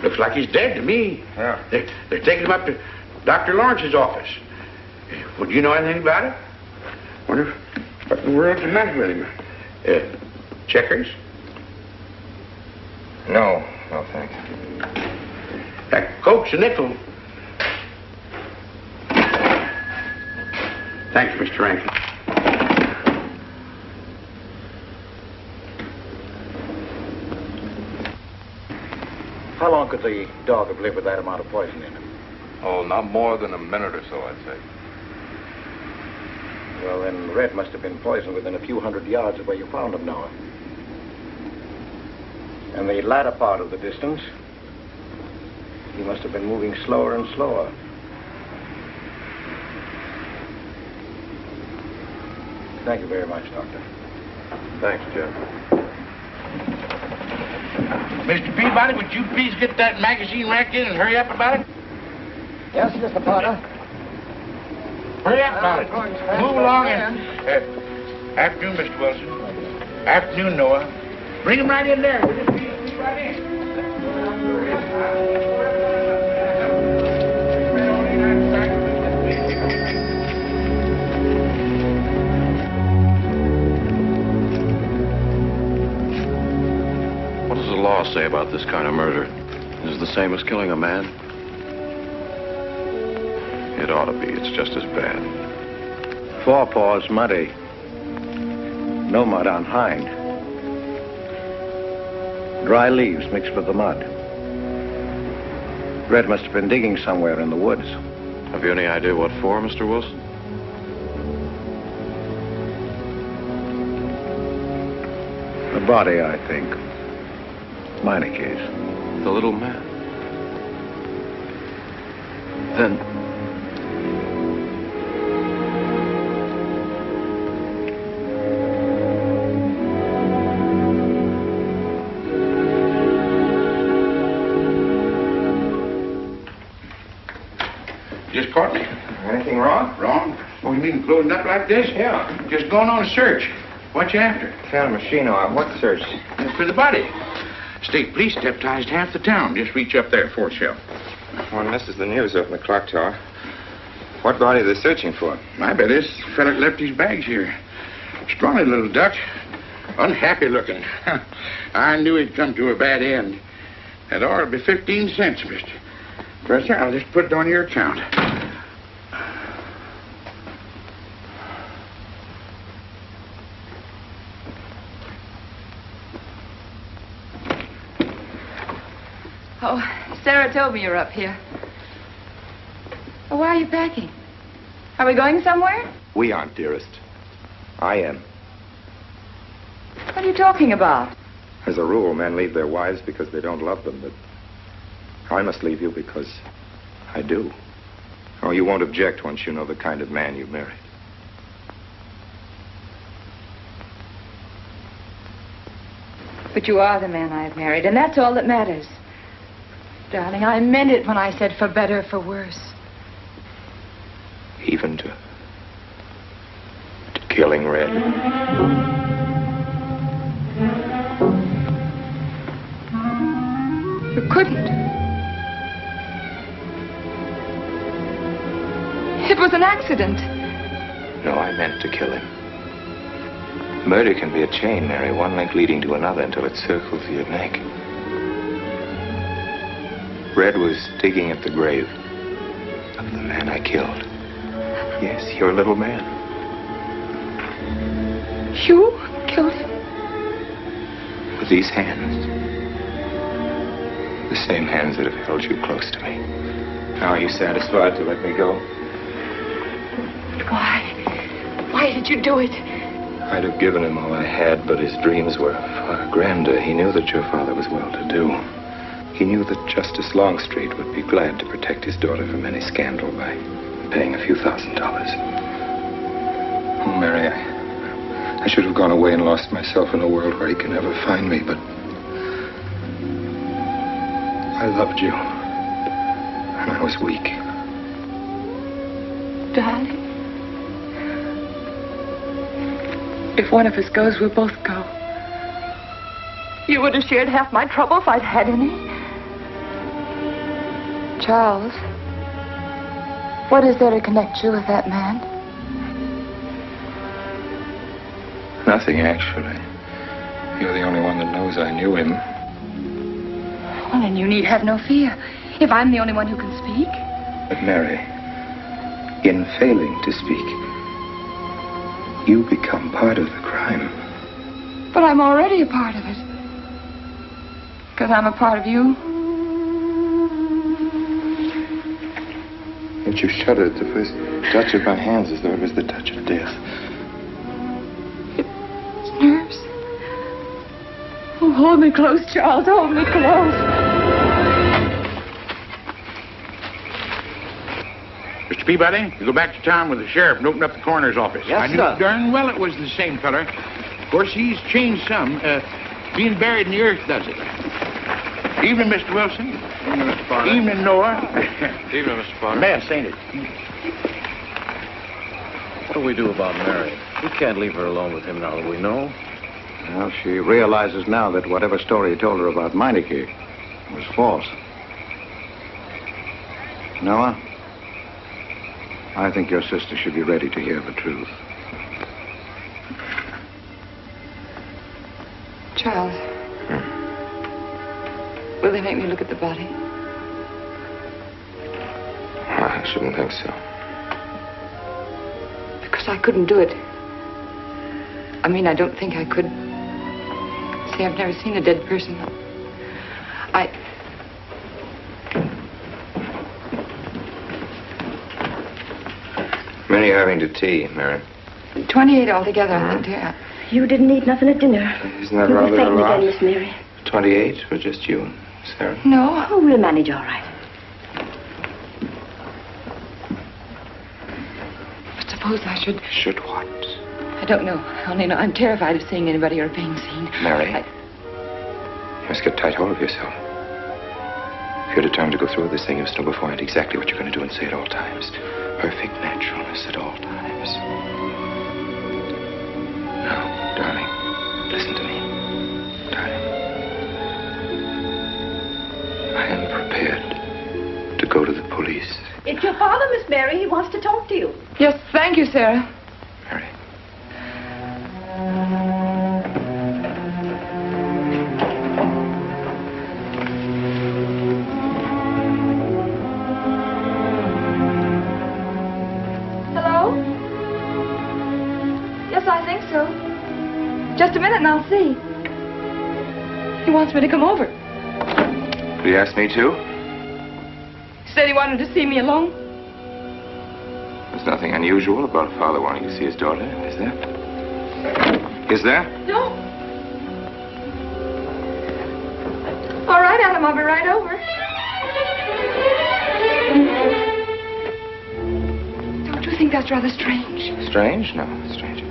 Looks like he's dead to me. Yeah. They're taking him up to Dr. Lawrence's office. Would you know anything about it? Wonder what in the world's the matter with him? Checkers? No, thank you. That Coke's a nickel. Thanks, Mr. Rankin. How long could the dog have lived with that amount of poison in him? Oh, not more than a minute or so, I'd say. Well, then Red must have been poisoned within a few hundred yards of where you found him, Noah. And the latter part of the distance, he must have been moving slower and slower. Thank you very much, Doctor. Thanks, Jeff. Mr. Peabody, would you please get that magazine rack in and hurry up about it? Yes, Mr. Potter. Hurry up about it. Move along and... afternoon, Mr. Wilson. Afternoon, Noah. Bring him right in there. Right in. What does the law say about this kind of murder? Is it the same as killing a man? It ought to be. It's just as bad. Forepaws muddy. No mud on hind. Dry leaves mixed with the mud. Red must have been digging somewhere in the woods. Have you any idea what for, Mr. Wilson? The body, I think. Minor case. The little man. Then... Just caught me. Anything wrong? Wrong? Oh, you mean closing up like this? Yeah. Just going on a search. What you after? Found a machine on what search? For the body. State police deputized half the town. Just reach up there, fourth shelf. One misses the news up in the clock tower. What body are they searching for? I bet this fella left his bags here. Scrawny little duck. Unhappy looking. I knew he'd come to a bad end. That ought to be 15 cents, mister. Professor, I'll just put it on your account. Oh, Sarah told me you're up here. Oh, why are you packing? Are we going somewhere? We aren't, dearest. I am. What are you talking about? As a rule, men leave their wives because they don't love them, but I must leave you because I do. Oh, you won't object once you know the kind of man you married. But you are the man I've married, and that's all that matters. Darling, I meant it when I said for better, for worse. Even to killing Red. You couldn't. It was an accident. No, I meant to kill him. Murder can be a chain, Mary, one link leading to another until it circles your neck. Red was digging at the grave of the man I killed. Yes, your little man. You killed him? With these hands. The same hands that have held you close to me. Now are you satisfied to let me go? Why? Why did you do it? I'd have given him all I had, but his dreams were far grander. He knew that your father was well-to-do. He knew that Justice Longstreet would be glad to protect his daughter from any scandal by paying a few $1,000. Oh, Mary, I should have gone away and lost myself in a world where he can never find me, but I loved you, and I was weak. Darling, if one of us goes, we'll both go. You would have shared half my trouble if I'd had any. Charles, what is there to connect you with that man? Nothing, actually. You're the only one that knows I knew him. Well, then you need have no fear. If I'm the only one who can speak. But Mary, in failing to speak, you become part of the crime. But I'm already a part of it. Because I'm a part of you. But you shuddered at the first touch of my hands as though it was the touch of death. It's nerves. Oh, hold me close, Charles. Hold me close. Mr. Peabody, you go back to town with the sheriff and open up the coroner's office. Yes, I knew sir. darn well it was the same feller. Of course, he's changed some. Being buried in the earth does it. Evening, Mr. Wilson. Evening, Mr. Potter. Evening, Noah. Evening, Mr. Potter. Mess, ain't it? What do we do about Mary? We can't leave her alone with him now that we know. Well, she realizes now that whatever story he told her about Meineke was false. Noah, I think your sister should be ready to hear the truth. Charles. Will they make me look at the body? I shouldn't think so. Because I couldn't do it. I mean, I don't think I could. See, I've never seen a dead person. Many are having to tea, Mary. 28 altogether, I think, dear. You didn't eat nothing at dinner. Isn't that You'll rather be fainting a lot? again, Miss Mary. 28 for just you and Sarah? No. Oh, we'll manage all right. But suppose I should... Should what? I don't know. I only know I'm terrified of seeing anybody or being seen. Mary, you must get tight hold of yourself. If you're determined to go through with this thing, you must know beforehand exactly what you're going to do and say at all times. Perfect naturalness at all times. Now, darling, listen to me. Darling. I am prepared to go to the police. It's your father, Miss Mary. He wants to talk to you. Yes, thank you, Sarah. Mary. Hello? Yes, I think so. Just a minute and I'll see. He wants me to come over. Did he ask me to? He said he wanted to see me alone. There's nothing unusual about a father wanting to see his daughter, is there? Is there? No. All right, Adam, I'll be right over. Don't you think that's rather strange? Strange? No, it's strange.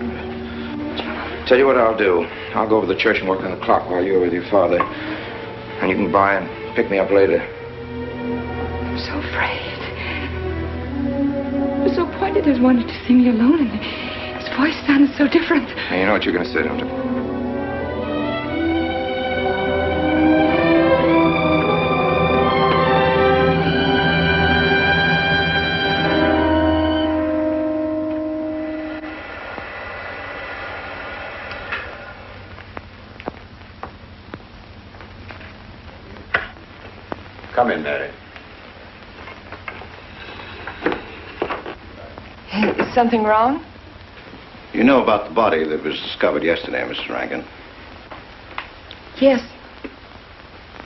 Tell you what I'll do. I'll go over to the church and work on the clock while you're with your father. And you can by and pick me up later. I'm so afraid. He was so pointed as wanted to see me alone, and his voice sounded so different. Hey, you know what you're going to say, don't you? Come in, Mary. Is something wrong? You know about the body that was discovered yesterday, Mr. Rankin? Yes.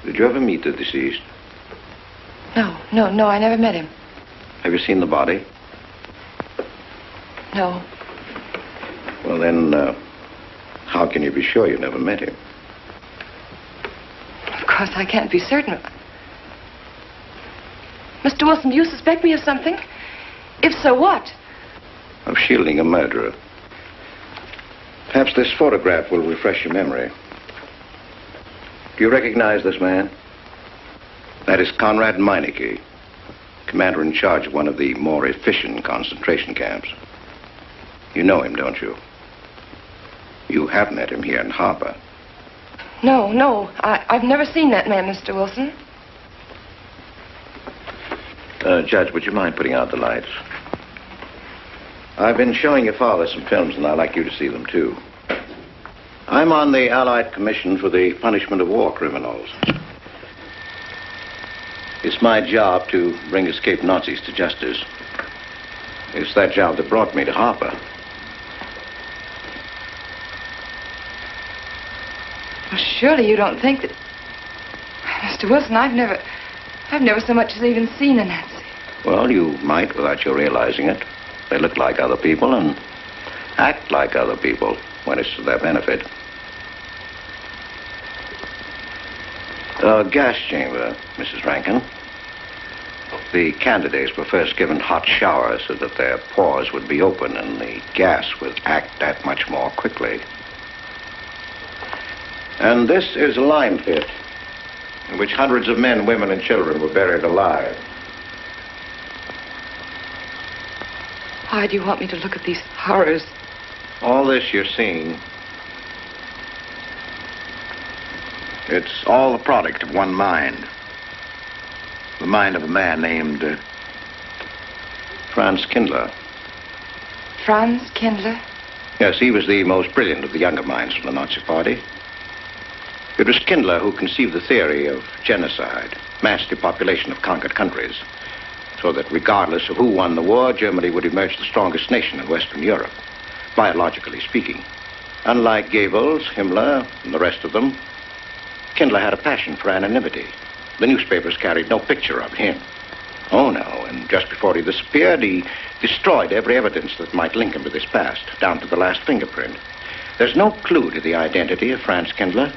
Did you ever meet the deceased? No, I never met him. Have you seen the body? No. Well, then, how can you be sure you never met him? Of course, I can't be certain. Mr. Wilson, do you suspect me of something? If so, what? Of shielding a murderer. Perhaps this photograph will refresh your memory. Do you recognize this man? That is Conrad Meineke, commander in charge of one of the more efficient concentration camps. You know him, don't you? You have met him here in Harper. No. I've never seen that man, Mr. Wilson. Judge, would you mind putting out the lights? I've been showing your father some films, and I'd like you to see them, too. I'm on the Allied Commission for the Punishment of War Criminals. It's my job to bring escaped Nazis to justice. It's that job that brought me to Harper. Well, surely you don't think that... Mr. Wilson, I've never so much as even seen a Nazi. Well, you might without your realizing it. They look like other people and act like other people when it's to their benefit. A gas chamber, Mrs. Rankin. The candidates were first given hot showers so that their pores would be open and the gas would act that much more quickly. And this is a lime pit in which hundreds of men, women, and children were buried alive. Why do you want me to look at these horrors? All this you're seeing, it's all the product of one mind. The mind of a man named Franz Kindler. Franz Kindler? Yes, he was the most brilliant of the younger minds from the Nazi Party. It was Kindler who conceived the theory of genocide, mass depopulation of conquered countries, so that regardless of who won the war, Germany would emerge the strongest nation in Western Europe, biologically speaking. Unlike Goebbels, Himmler, and the rest of them, Kindler had a passion for anonymity. The newspapers carried no picture of him. Oh, no, and just before he disappeared, he destroyed every evidence that might link him to this past, down to the last fingerprint. There's no clue to the identity of Franz Kindler,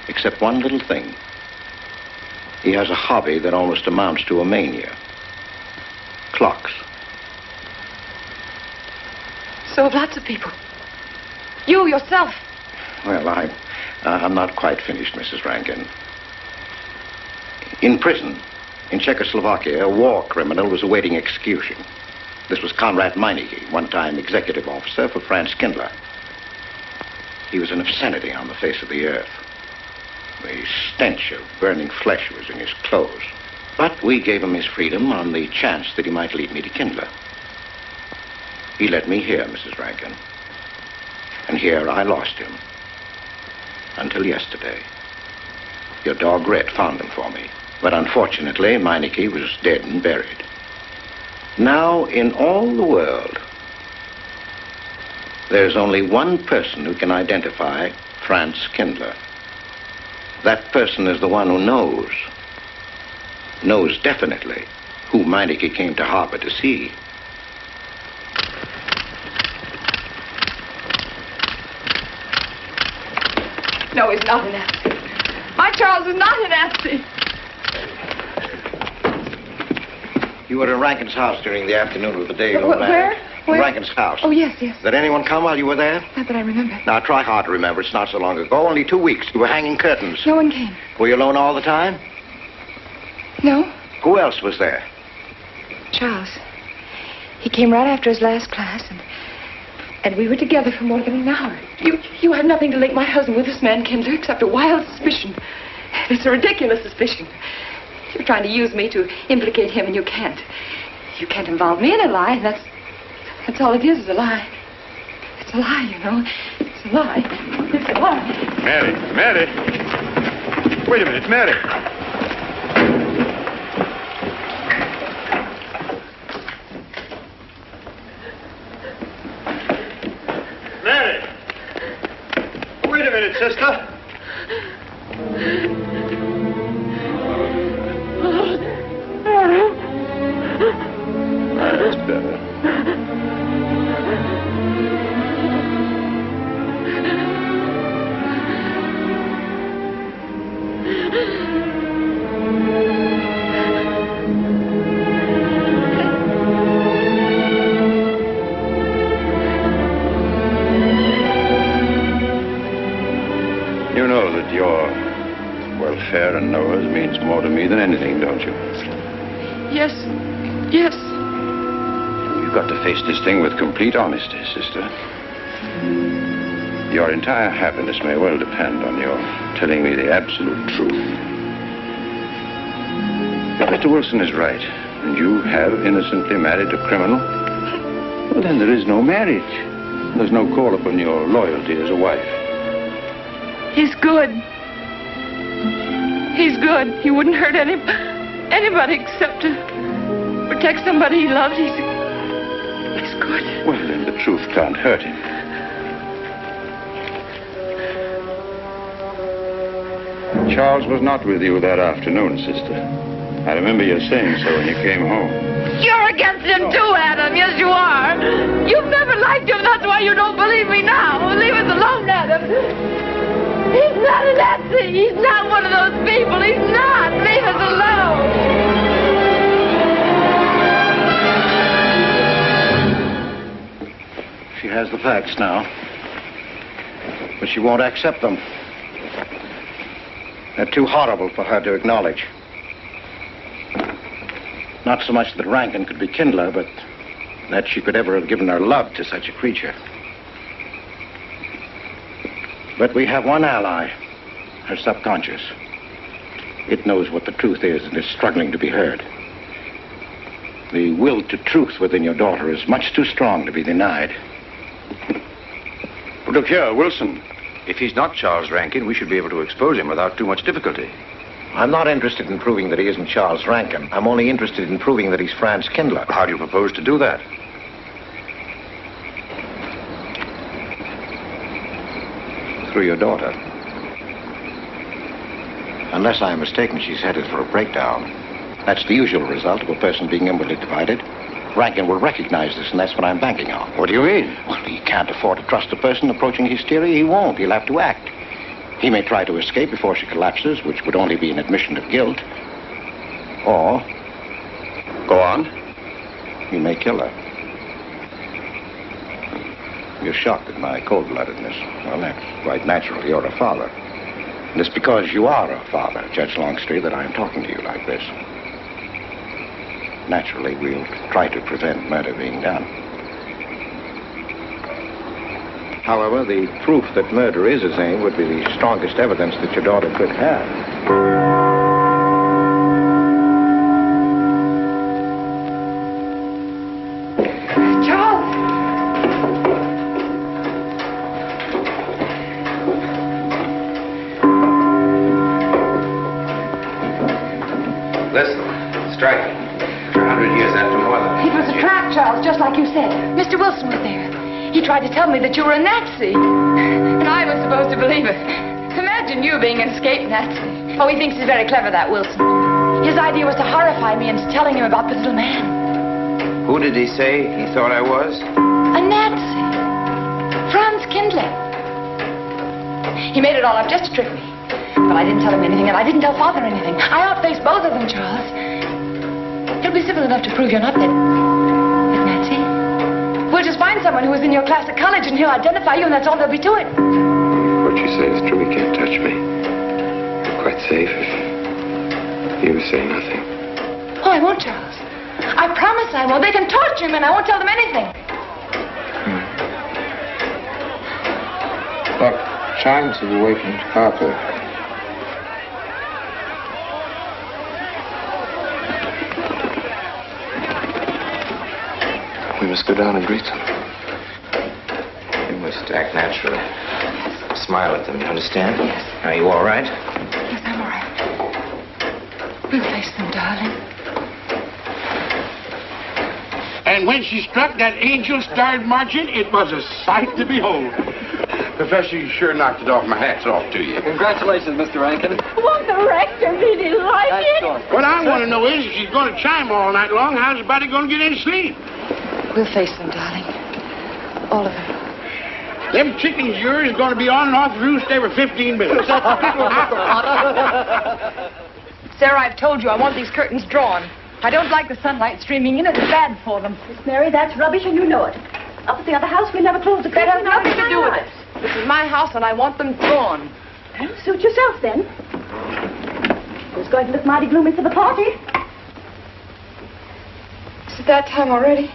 except one little thing. He has a hobby that almost amounts to a mania. Clocks. So have lots of people. You, yourself. Well, I'm not quite finished, Mrs. Rankin. In prison, in Czechoslovakia, a war criminal was awaiting execution. This was Conrad Meineke, one-time executive officer for Franz Kindler. He was an obscenity on the face of the earth. The stench of burning flesh was in his clothes. But we gave him his freedom on the chance that he might lead me to Kindler. He led me here, Mrs. Rankin. And here I lost him. Until yesterday. Your dog Red found him for me. But unfortunately, Meineke was dead and buried. Now, in all the world, there's only one person who can identify Franz Kindler. That person is the one who knows definitely who Meineke came to Harper to see. No, he's not a Nazi. My Charles is not a Nazi. You were at Rankin's house during the afternoon of the day. Where? Rankin's house. Oh, yes. Did anyone come while you were there? Not that I remember. Now, try hard to remember. It's not so long ago. Only 2 weeks. You were hanging curtains. No one came. Were you alone all the time? No. Who else was there? Charles. He came right after his last class, and we were together for more than an hour. You had nothing to link my husband with this man, Kindler, except a wild suspicion. It's a ridiculous suspicion. You're trying to use me to implicate him, and you can't. You can't involve me in a lie. That's all it is a lie. It's a lie, you know. It's a lie. It's a lie. Mary. Wait a minute, Mary. Mary. Wait a minute, sister. That's better. know that your welfare and Noah's means more to me than anything, don't you? Yes. Yes. You've got to face this thing with complete honesty, sister. Your entire happiness may well depend on your telling me the absolute truth. If Mr. Wilson is right, and you have innocently married a criminal, well, then there is no marriage. There's no call upon your loyalty as a wife. He's good. He's good. He wouldn't hurt anybody except to protect somebody he loved. He's good. Well, then the truth can't hurt him. Charles was not with you that afternoon, sister. I remember you saying so when you came home. You're against him too, Adam. Yes, you are. You've never liked him. That's why you don't believe me now. Leave us alone, Adam. He's not a Nazi. He's not one of those people. He's not. Leave us alone. She has the facts now, but she won't accept them. They're too horrible for her to acknowledge. Not so much that Rankin could be Kindler, but that she could ever have given her love to such a creature. But we have one ally, her subconscious. It knows what the truth is and is struggling to be heard. The will to truth within your daughter is much too strong to be denied. Look here, Wilson. If he's not Charles Rankin, we should be able to expose him without too much difficulty. I'm not interested in proving that he isn't Charles Rankin. I'm only interested in proving that he's Franz Kindler. How do you propose to do that? Through your daughter. Unless I'm mistaken, she's headed for a breakdown. That's the usual result of a person being inwardly divided. Rankin will recognize this, and that's what I'm banking on. What do you mean? Well, he can't afford to trust a person approaching hysteria. He won't. He'll have to act. He may try to escape before she collapses, which would only be an admission of guilt. Or... Go on. He may kill her. You're shocked at my cold-bloodedness. Well, that's quite natural. You're a father. And it's because you are a father, Judge Longstreet, that I'm talking to you like this. Naturally, we'll try to prevent murder being done. However, the proof that murder is his aim would be the strongest evidence that your daughter could have. Charles! Listen, strike. 100 years after more than... It was a trap, Charles, just like you said. Mr. Wilson was there. He tried to tell me that you were a Nazi. And I was supposed to believe it. Imagine you being an escaped Nazi. Oh, he thinks he's very clever, that Wilson. His idea was to horrify me into telling him about the little man. Who did he say he thought I was? A Nazi. Franz Kindler. He made it all up just to trick me. But I didn't tell him anything, and I didn't tell Father anything. I outfaced both of them, Charles. He'll be civil enough to prove you're not that Nazi. We'll just find someone who was in your class at college, and he'll identify you, and that's all there'll be to it. What you say is true. He can't touch me. I'm quite safe if you say nothing. Oh, I won't, Charles. I promise I won't. They can torture him, and I won't tell them anything. Look, chimes have awakened Harper. We must go down and greet them. You must act naturally. Smile at them, you understand? Yes. Are you all right? Yes, I'm all right. We'll face them, darling. And when she struck that angel-starred marching, it was a sight to behold. Professor, you sure knocked it off. My hat's off to you. Congratulations, Mr. Rankin. Won't the rector really like it? What I want to know is, if she's going to chime all night long, how's the body going to get any sleep? We'll face them, darling. All of them. Them chickens of yours are going to be on and off the roost every 15 minutes. Sarah, I've told you I want these curtains drawn. I don't like the sunlight streaming in. It's bad for them. Miss Mary, that's rubbish and you know it. Up at the other house, we never close the That curtains. has nothing to do with it. This is my house and I want them drawn. Suit yourself, then. It's going to look mighty gloomy for the party. Is it that time already?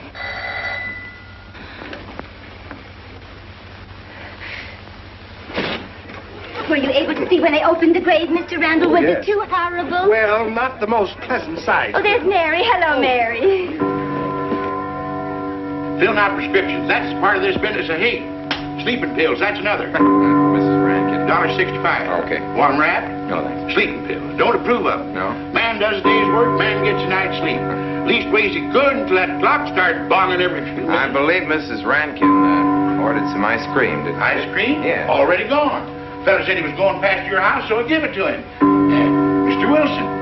Were you able to see when they opened the grave, Mr. Randall? Was it too horrible? Well, not the most pleasant sight. Oh, there's Mary. Hello, Mary. Filling out prescriptions. That's part of this business of hate. Sleeping pills. That's another. Mrs. Rankin. $1.65. Okay. One wrap. No, thanks. Sleeping pills. Don't approve of them. No. Man does a day's work, man gets a night's sleep. Leastways he could until that clock started bonging every few minutes. I believe Mrs. Rankin ordered some ice cream. Ice cream? Yeah. Already gone. Fella said he was going past your house, so I give it to him. Mr. Wilson.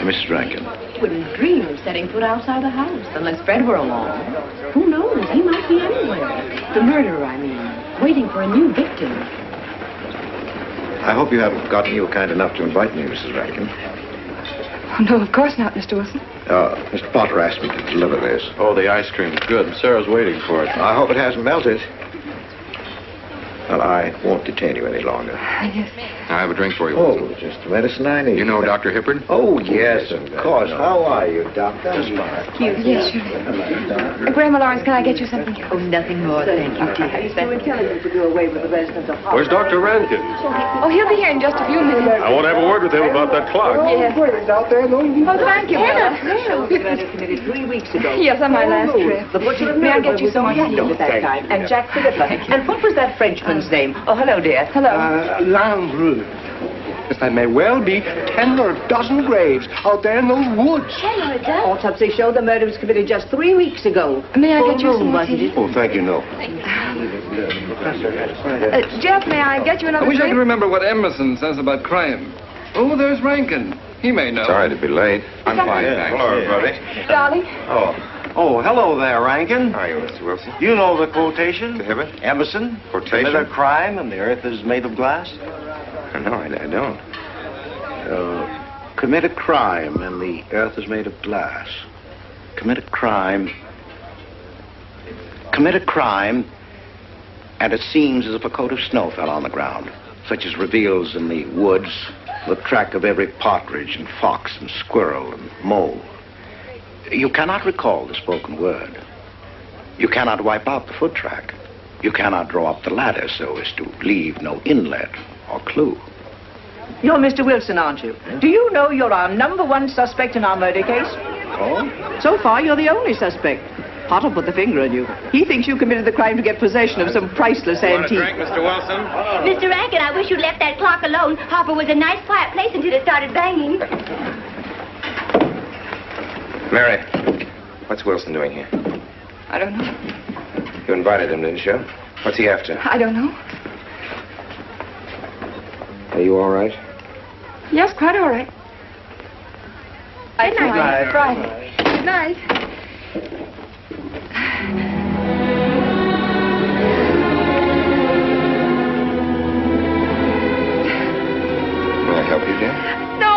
Mrs. Rankin. Wouldn't dream of setting foot outside the house unless Fred were along. Who knows? He might be anywhere. The murderer, I mean, waiting for a new victim. I hope you haven't forgotten you were kind enough to invite me, Mrs. Rankin. Oh, no, of course not, Mr. Wilson. Mr. Potter asked me to deliver this. Oh, the ice cream is good. Sarah's waiting for it. I hope it hasn't melted. Well, I won't detain you any longer. Yes. I have a drink for you. Oh, just the medicine I need. You know Dr. Hippard? Oh, yes, of course. How are you, Doctor? Yes, sure. Grandma Lawrence, can I get you something? Oh, nothing more, thank you, dear. He's too intelligent to do away with the residents of Where's Dr. Rankin? Oh, he'll be here in just a few minutes. I want to have a word with him about that clock. Yes. out there, no? Oh, thank you, Bella. Committed 3 weeks ago. Yes, on my last trip. The butcher May I get you some more tea? at that time. And Jack Philippa. And what was that Frenchman's name? Oh, hello, dear. Hello. Lambreux. That may well be 10 or a dozen graves out there in those woods. Autopsy showed the murder was committed just 3 weeks ago. May I get you some more wasn't tea? it? Oh, thank you, no. Jeff, may I get you another I wish I drink? could remember what Emerson says about crime. Oh, there's Rankin. He may know. Sorry to be late. I'm fine, thanks. Hello, everybody. Darling. Oh, hello there, Rankin. How are you, Mr. Wilson? You know the quotation? The Hibbert? Emerson. Quotation? Commit a crime and the earth is made of glass. No, I don't. Commit a crime and the earth is made of glass. Commit a crime and it seems as if a coat of snow fell on the ground, such as reveals in the woods the track of every partridge and fox and squirrel and mole. You cannot recall the spoken word. You cannot wipe out the foot track. You cannot draw up the ladder so as to leave no inlet or clue. You're Mr. Wilson, aren't you? Do you know you're our #1 suspect in our murder case? Oh? So far, you're the only suspect. Potter put the finger on you. He thinks you committed the crime to get possession of some priceless antique. Mr. Wilson? Mr. Rankin, I wish you'd left that clock alone. Harper was a nice, quiet place until it started banging. Mary, what's Wilson doing here? I don't know. You invited him, didn't you? What's he after? I don't know. Are you all right? Yes, quite all right. Good night. Friday. Good night. May I help you, dear? No!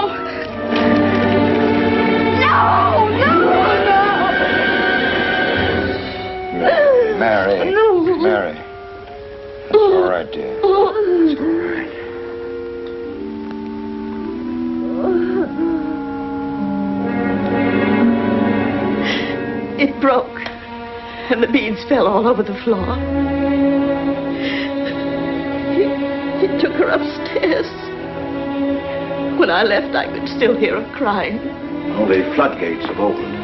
No! Mary. No. Mary. It's all right, dear. It's all right. It broke, and the beads fell all over the floor. He took her upstairs. When I left, I could still hear her crying. Well, the floodgates have opened.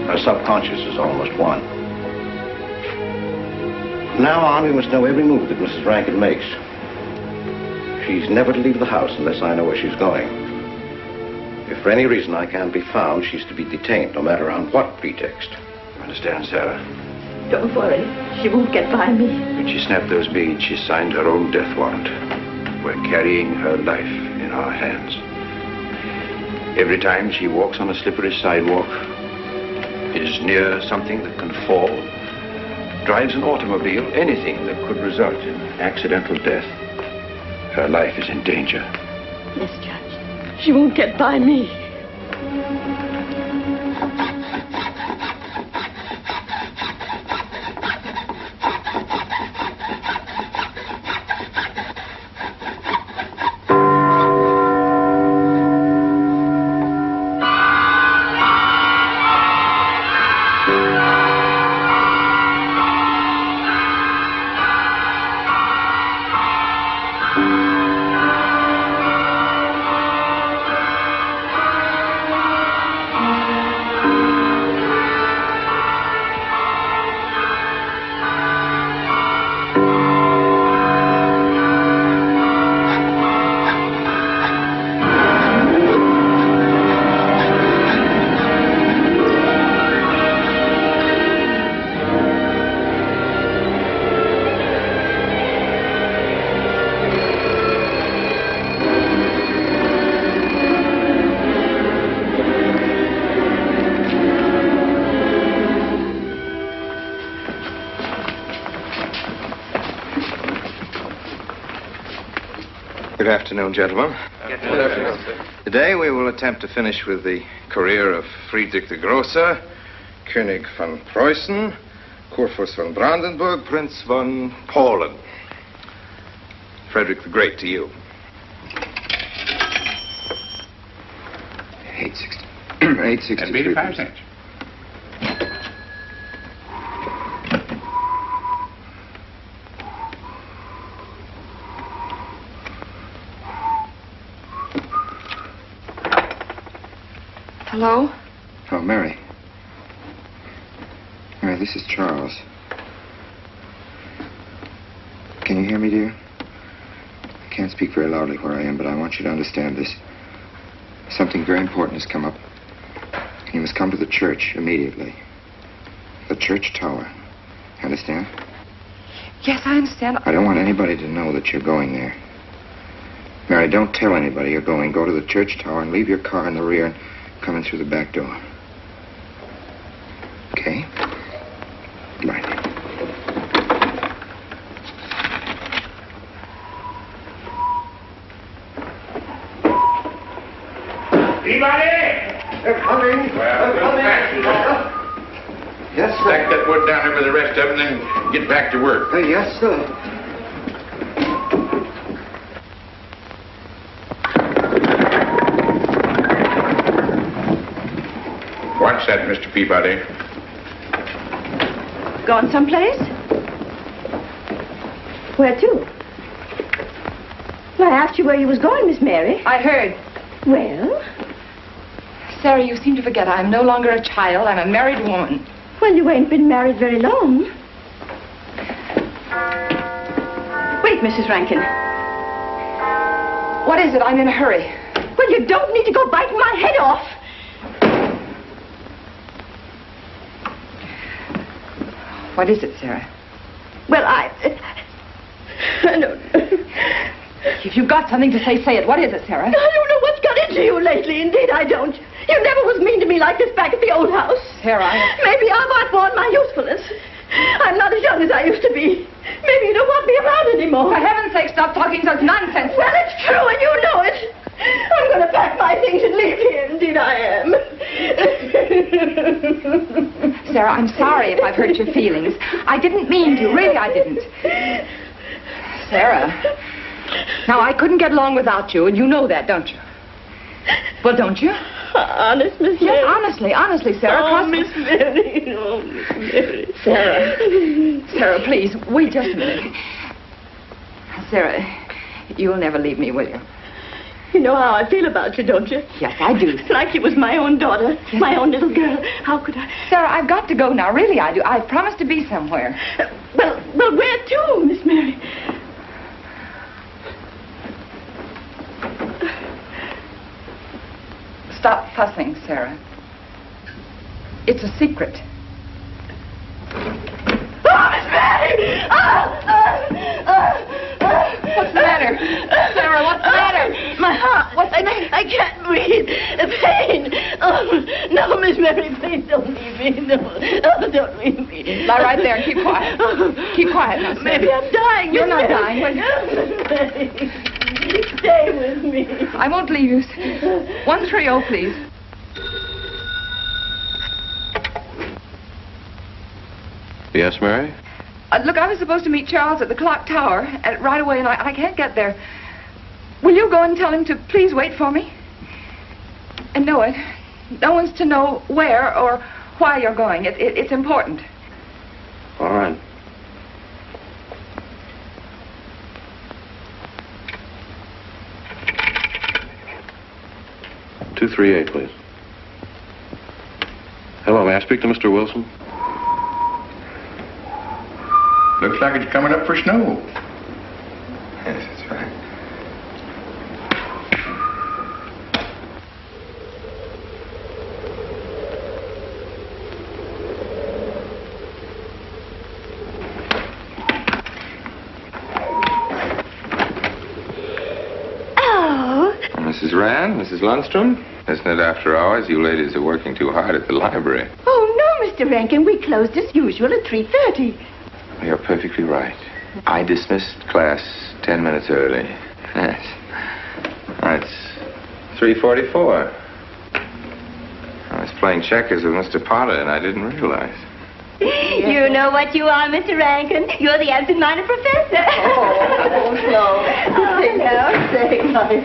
Her subconscious is almost won. From now on, we must know every move that Mrs. Rankin makes. She's never to leave the house unless I know where she's going. If for any reason I can't be found, she's to be detained, no matter on what pretext. Understand, Sarah? Don't worry, she won't get by me. When she snapped those beads, she signed her own death warrant. We're carrying her life in our hands. Every time she walks on a slippery sidewalk, is near something that can fall, drives an automobile, anything that could result in accidental death, her life is in danger. Yes, Judge. She won't get by me. Good afternoon, gentlemen. Good afternoon, sir. Today we will attempt to finish with the career of Friedrich the Grosser, König von Preußen, Kurfürst von Brandenburg, Prince von Polen. Frederick the Great to you. 863. That'd be 85 cents. Hello? Oh, Mary. Mary, this is Charles. Can you hear me, dear? I can't speak very loudly where I am, but I want you to understand this. Something very important has come up. You must come to the church immediately. The church tower. Understand? Yes, I understand. I don't want anybody to know that you're going there. Mary, don't tell anybody you're going. Go to the church tower and leave your car in the rear and come in through the back door. Okay? Right. Anybody? They're coming. Well, They're coming. Yes, sir. Stack that wood down there with the rest of it and then get back to work. Yes, sir. What's that, Mr. Peabody? Gone someplace? Where to? Well, I asked you where you was going, Miss Mary. I heard. Well? Sarah, you seem to forget I'm no longer a child. I'm a married woman. Well, you ain't been married very long. Wait, Mrs. Rankin. What is it? I'm in a hurry. Well, you don't need to go biting my head off. What is it, Sarah? Well, I don't know. If you've got something to say, say it. What is it, Sarah? I don't know what's got into you lately. Indeed, I don't. You never was mean to me like this back at the old house. Sarah, Maybe I've outworn my usefulness. I'm not as young as I used to be. Maybe you don't want me around anymore. For heaven's sake, stop talking such nonsense. Well, it's true, and you know it. I'm going to pack my things and leave here. Indeed, I am. Sarah, I'm sorry if I've hurt your feelings. I didn't mean to. Really, I didn't. Sarah. Now, I couldn't get along without you, and you know that, don't you? Well, don't you? Honest, Miss Mary? Yes, honestly, Sarah. Oh, Miss Mary. Oh, Miss Mary. Sarah, please, wait just a minute. Sarah, you'll never leave me, will you? You know how I feel about you, don't you? Yes, I do. Like you was my own daughter, my own little girl. How could I? Sarah, I've got to go now. Really, I do. I've promised to be somewhere. Well, where to, Miss Mary? Stop fussing, Sarah. It's a secret. Oh, Miss Mary! What's the matter? Sarah, what's the matter? My heart. What's the matter? I can't breathe. Pain. Oh, no, Miss Mary, please don't leave me. No, oh, don't leave me. Lie right there and keep quiet. Keep quiet now, Sarah. Maybe I'm dying. You're Miss not Mary. dying. Stay with me. I won't leave you. 130, please. Yes, Mary? Look, I was supposed to meet Charles at the clock tower right away, and I can't get there. Will you go and tell him to please wait for me? And no one's to know where or why you're going. It's important. All right. $238, please. Hello, may I speak to Mr. Wilson? Looks like it's coming up for snow. Yes, that's right. Mrs. Rand, Mrs. Lundstrom, isn't it after hours? You ladies are working too hard at the library. Oh, no, Mr. Rankin. We closed as usual at 3:30. You're perfectly right. I dismissed class 10 minutes early. Yes. 344. I was playing checkers with Mr. Potter, and I didn't realize. You know what you are, Mr. Rankin. You're the absent-minded professor. Oh, no. Say nice.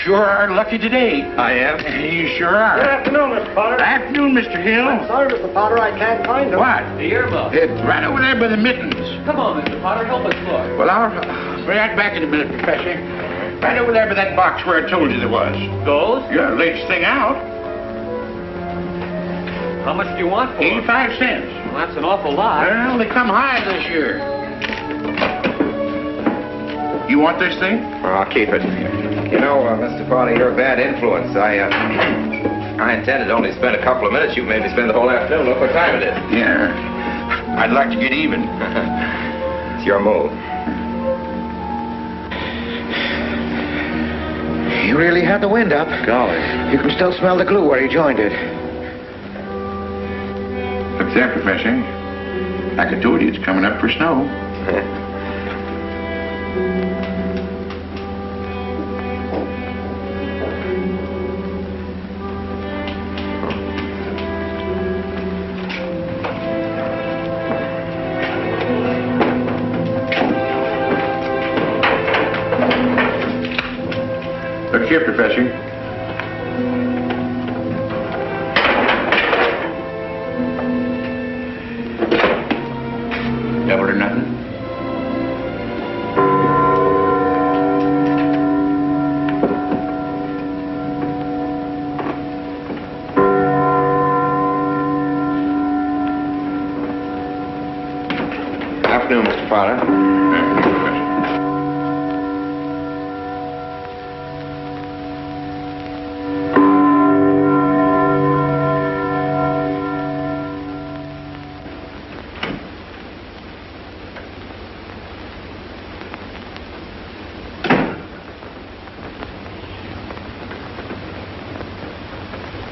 Sure are lucky today. I am. You sure are. Good afternoon, Mr. Potter. Afternoon, Mr. Hill. I'm sorry, Mr. Potter, I can't find them. What? The earmuff. It's right over there by the mittens. Come on, Mr. Potter, help us look. Well, I'll be right back in a minute, Professor. Right over there by that box where I told you there was. Those? Yeah, latest thing out. How much do you want for 85 cents. Well, that's an awful lot. Well, they come high this year. You want this thing? Well, I'll keep it. You know, Mr. Potter, you're a bad influence. I intended to only spend a couple of minutes. You made me spend the whole afternoon. Look what time it is. Yeah. I'd like to get even. It's your move. You really had the wind up. Golly. You can still smell the glue where you joined it. Look there, Professor. Like I told you, it's coming up for snow. Look here, Professor. Double or nothing? Afternoon, Mr. Potter.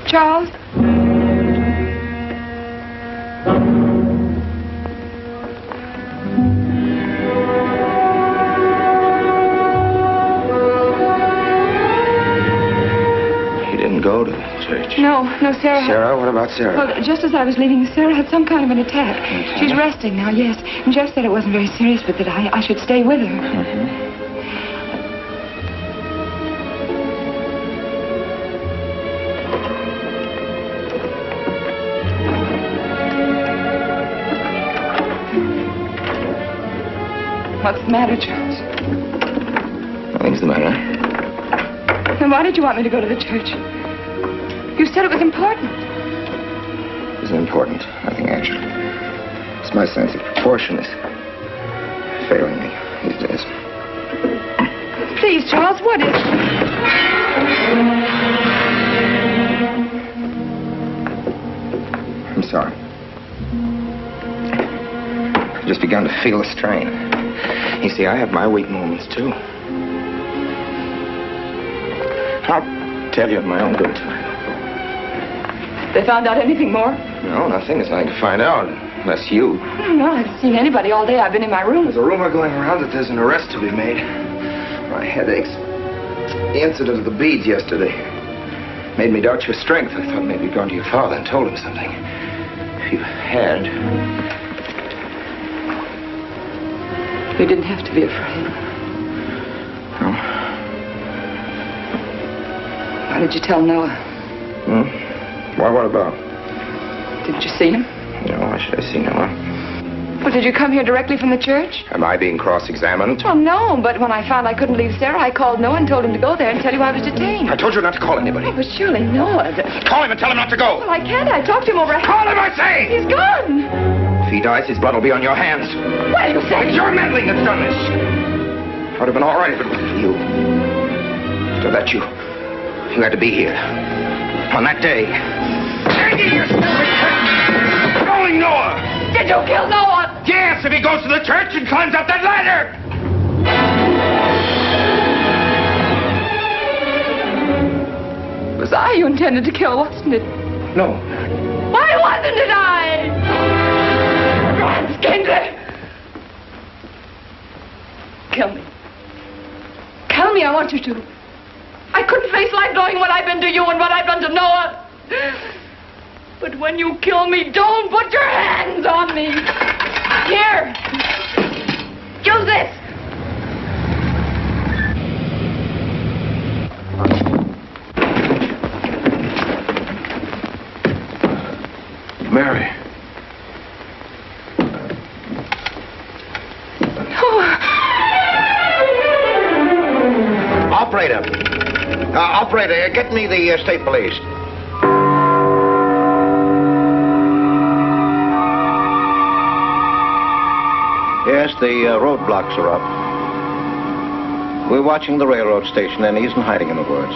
Charles? He didn't go to the church. No, Sarah. Sarah? What about Sarah? Well, just as I was leaving, Sarah had some kind of an attack. She's resting now, yes. And Jeff said it wasn't very serious, but that I should stay with her. Mm-hmm. What's the matter, Charles? Nothing's the matter. Then why did you want me to go to the church? You said it was important. It isn't important. Nothing, actually. It's my sense of proportion is failing me these days. Please, Charles, what is it? I'm sorry. I've just begun to feel the strain. You see, I have my weak moments, too. I'll tell you in my own good time. They found out anything more? No, nothing. There's nothing to find out, unless you. No, I haven't seen anybody all day. I've been in my room. There's a rumor going around that there's an arrest to be made. My headaches. The incident of the beads yesterday made me doubt your strength. I thought maybe you'd gone to your father and told him something. If you had... You didn't have to be afraid. No. Why did you tell Noah? Why, what about? Didn't you see him? No, why should I see Noah? Well, did you come here directly from the church? Am I being cross-examined? Oh, no, but when I found I couldn't leave Sarah, I called Noah and told him to go there and tell you I was detained. I told you not to call anybody. Oh, but surely Noah... Call him and tell him not to go. Well, I can't. I talked to him over... Call him, I say! He's gone! If he dies, his blood will be on your hands. What are you saying? It's your meddling that's done this. I would have been all right if it wasn't for you. So that you had to be here. On that day. Killing Noah! Did you kill Noah? Yes, if he goes to the church and climbs up that ladder! It was I you intended to kill, wasn't it? No. Why wasn't it I? Franz Kindler! Kill me. Kill me, I want you to. I couldn't face life knowing what I've been to you and what I've done to Noah. But when you kill me, don't put your hands on me. Here. Use this. Mary. Operator, get me the state police. Yes, the roadblocks are up. We're watching the railroad station, and he isn't hiding in the woods.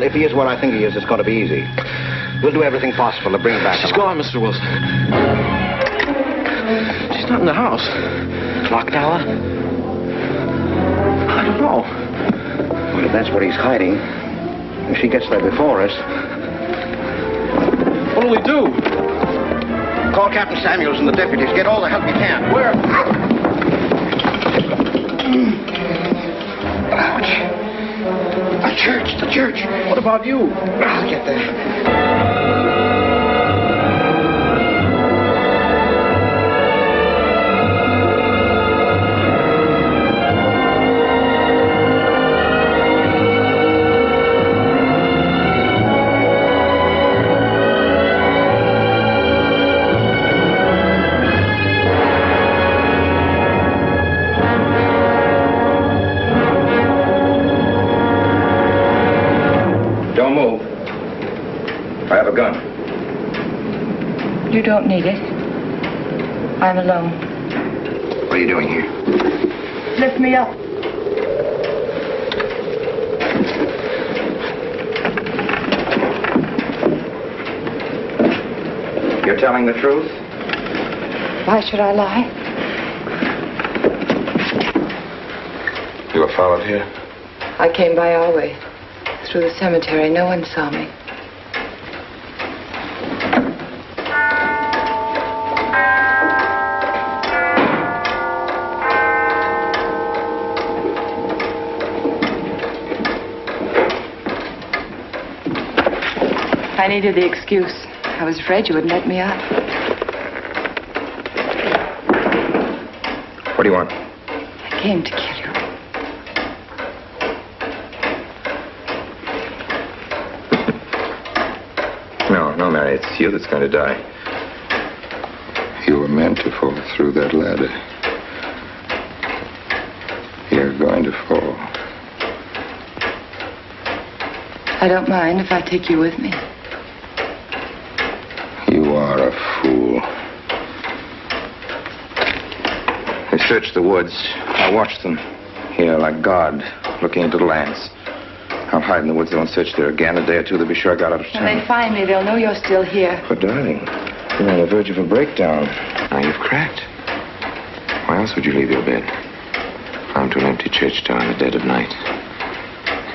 If he is what I think he is, it's going to be easy. We'll do everything possible to bring him back. She's gone, Mr. Wilson. She's not in the house. Clock tower? I don't know. Well, if that's where he's hiding, if she gets there before us... What'll we do? Call Captain Samuels and the deputies. Get all the help you can. Where? Ouch. The church. What about you? I'll get there. You don't need it. I'm alone. What are you doing here? Lift me up. You're telling the truth? Why should I lie? You were followed here? I came by our way. Through the cemetery. No one saw me. I needed the excuse. I was afraid you wouldn't let me out. What do you want? I came to kill you. No, Mary, it's you that's going to die. You were meant to fall through that ladder. You're going to fall. I don't mind if I take you with me. You are a fool. This searched the woods. I watched them. Here, like God, looking into the lands. I'll hide in the woods, though, and search there again. A day or two, they'll be sure I got out of When town. they find me, they'll know you're still here. But, darling, you're on the verge of a breakdown. Now you've cracked. Why else would you leave your bed? Armed to an empty church door in the dead of night.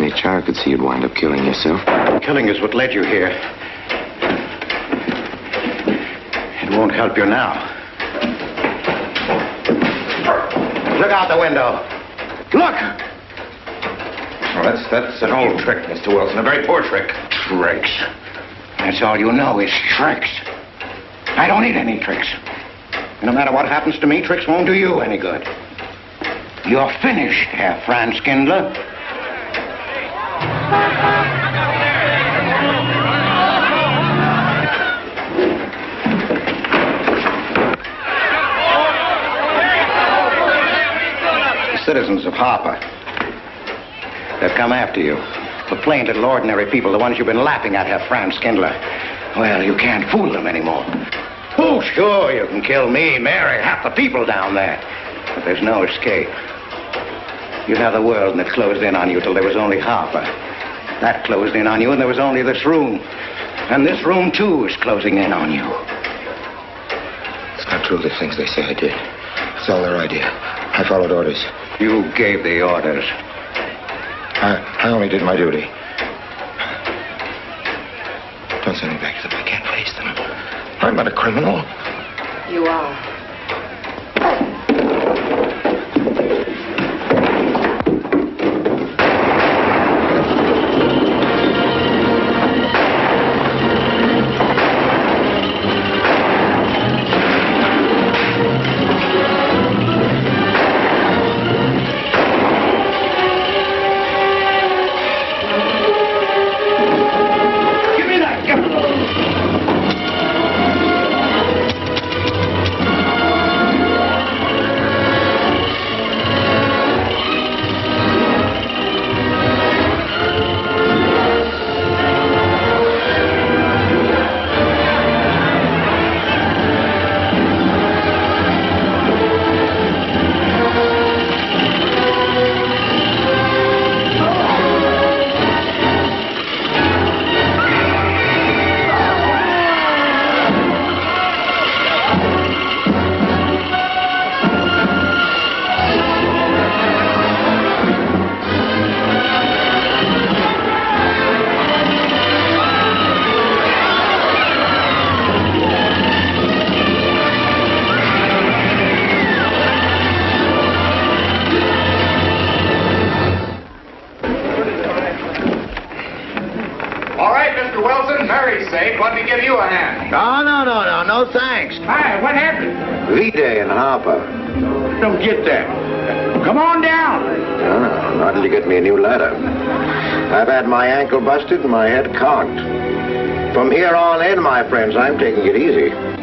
Any child could see you'd wind up killing yourself. Killing is what led you here. It won't help you now. Look out the window. Look! Well, that's an old trick, Mr. Wilson. A very poor trick. Tricks. That's all you know is tricks. I don't need any tricks. No matter what happens to me, tricks won't do you any good. You're finished, Herr Franz Kindler. The citizens of Harper, they've come after you. The plain little ordinary people, the ones you've been laughing at, Herr Franz Kindler. Well, you can't fool them anymore. Oh, sure, you can kill me, Mary, half the people down there. But there's no escape. You have the world, and it closed in on you till there was only Harper. That closed in on you, and there was only this room. And this room, too, is closing in on you. It's not true, the things they say I did. It's all their idea. I followed orders. You gave the orders. I only did my duty. Don't send me back to them. I can't face them. I'm not a criminal. You are. Let me give you a hand. No, thanks. Hi, what happened? V-Day in Harper. Don't get that. Come on down. Oh, not until you get me a new ladder. I've had my ankle busted and my head conked. From here on in, my friends, I'm taking it easy.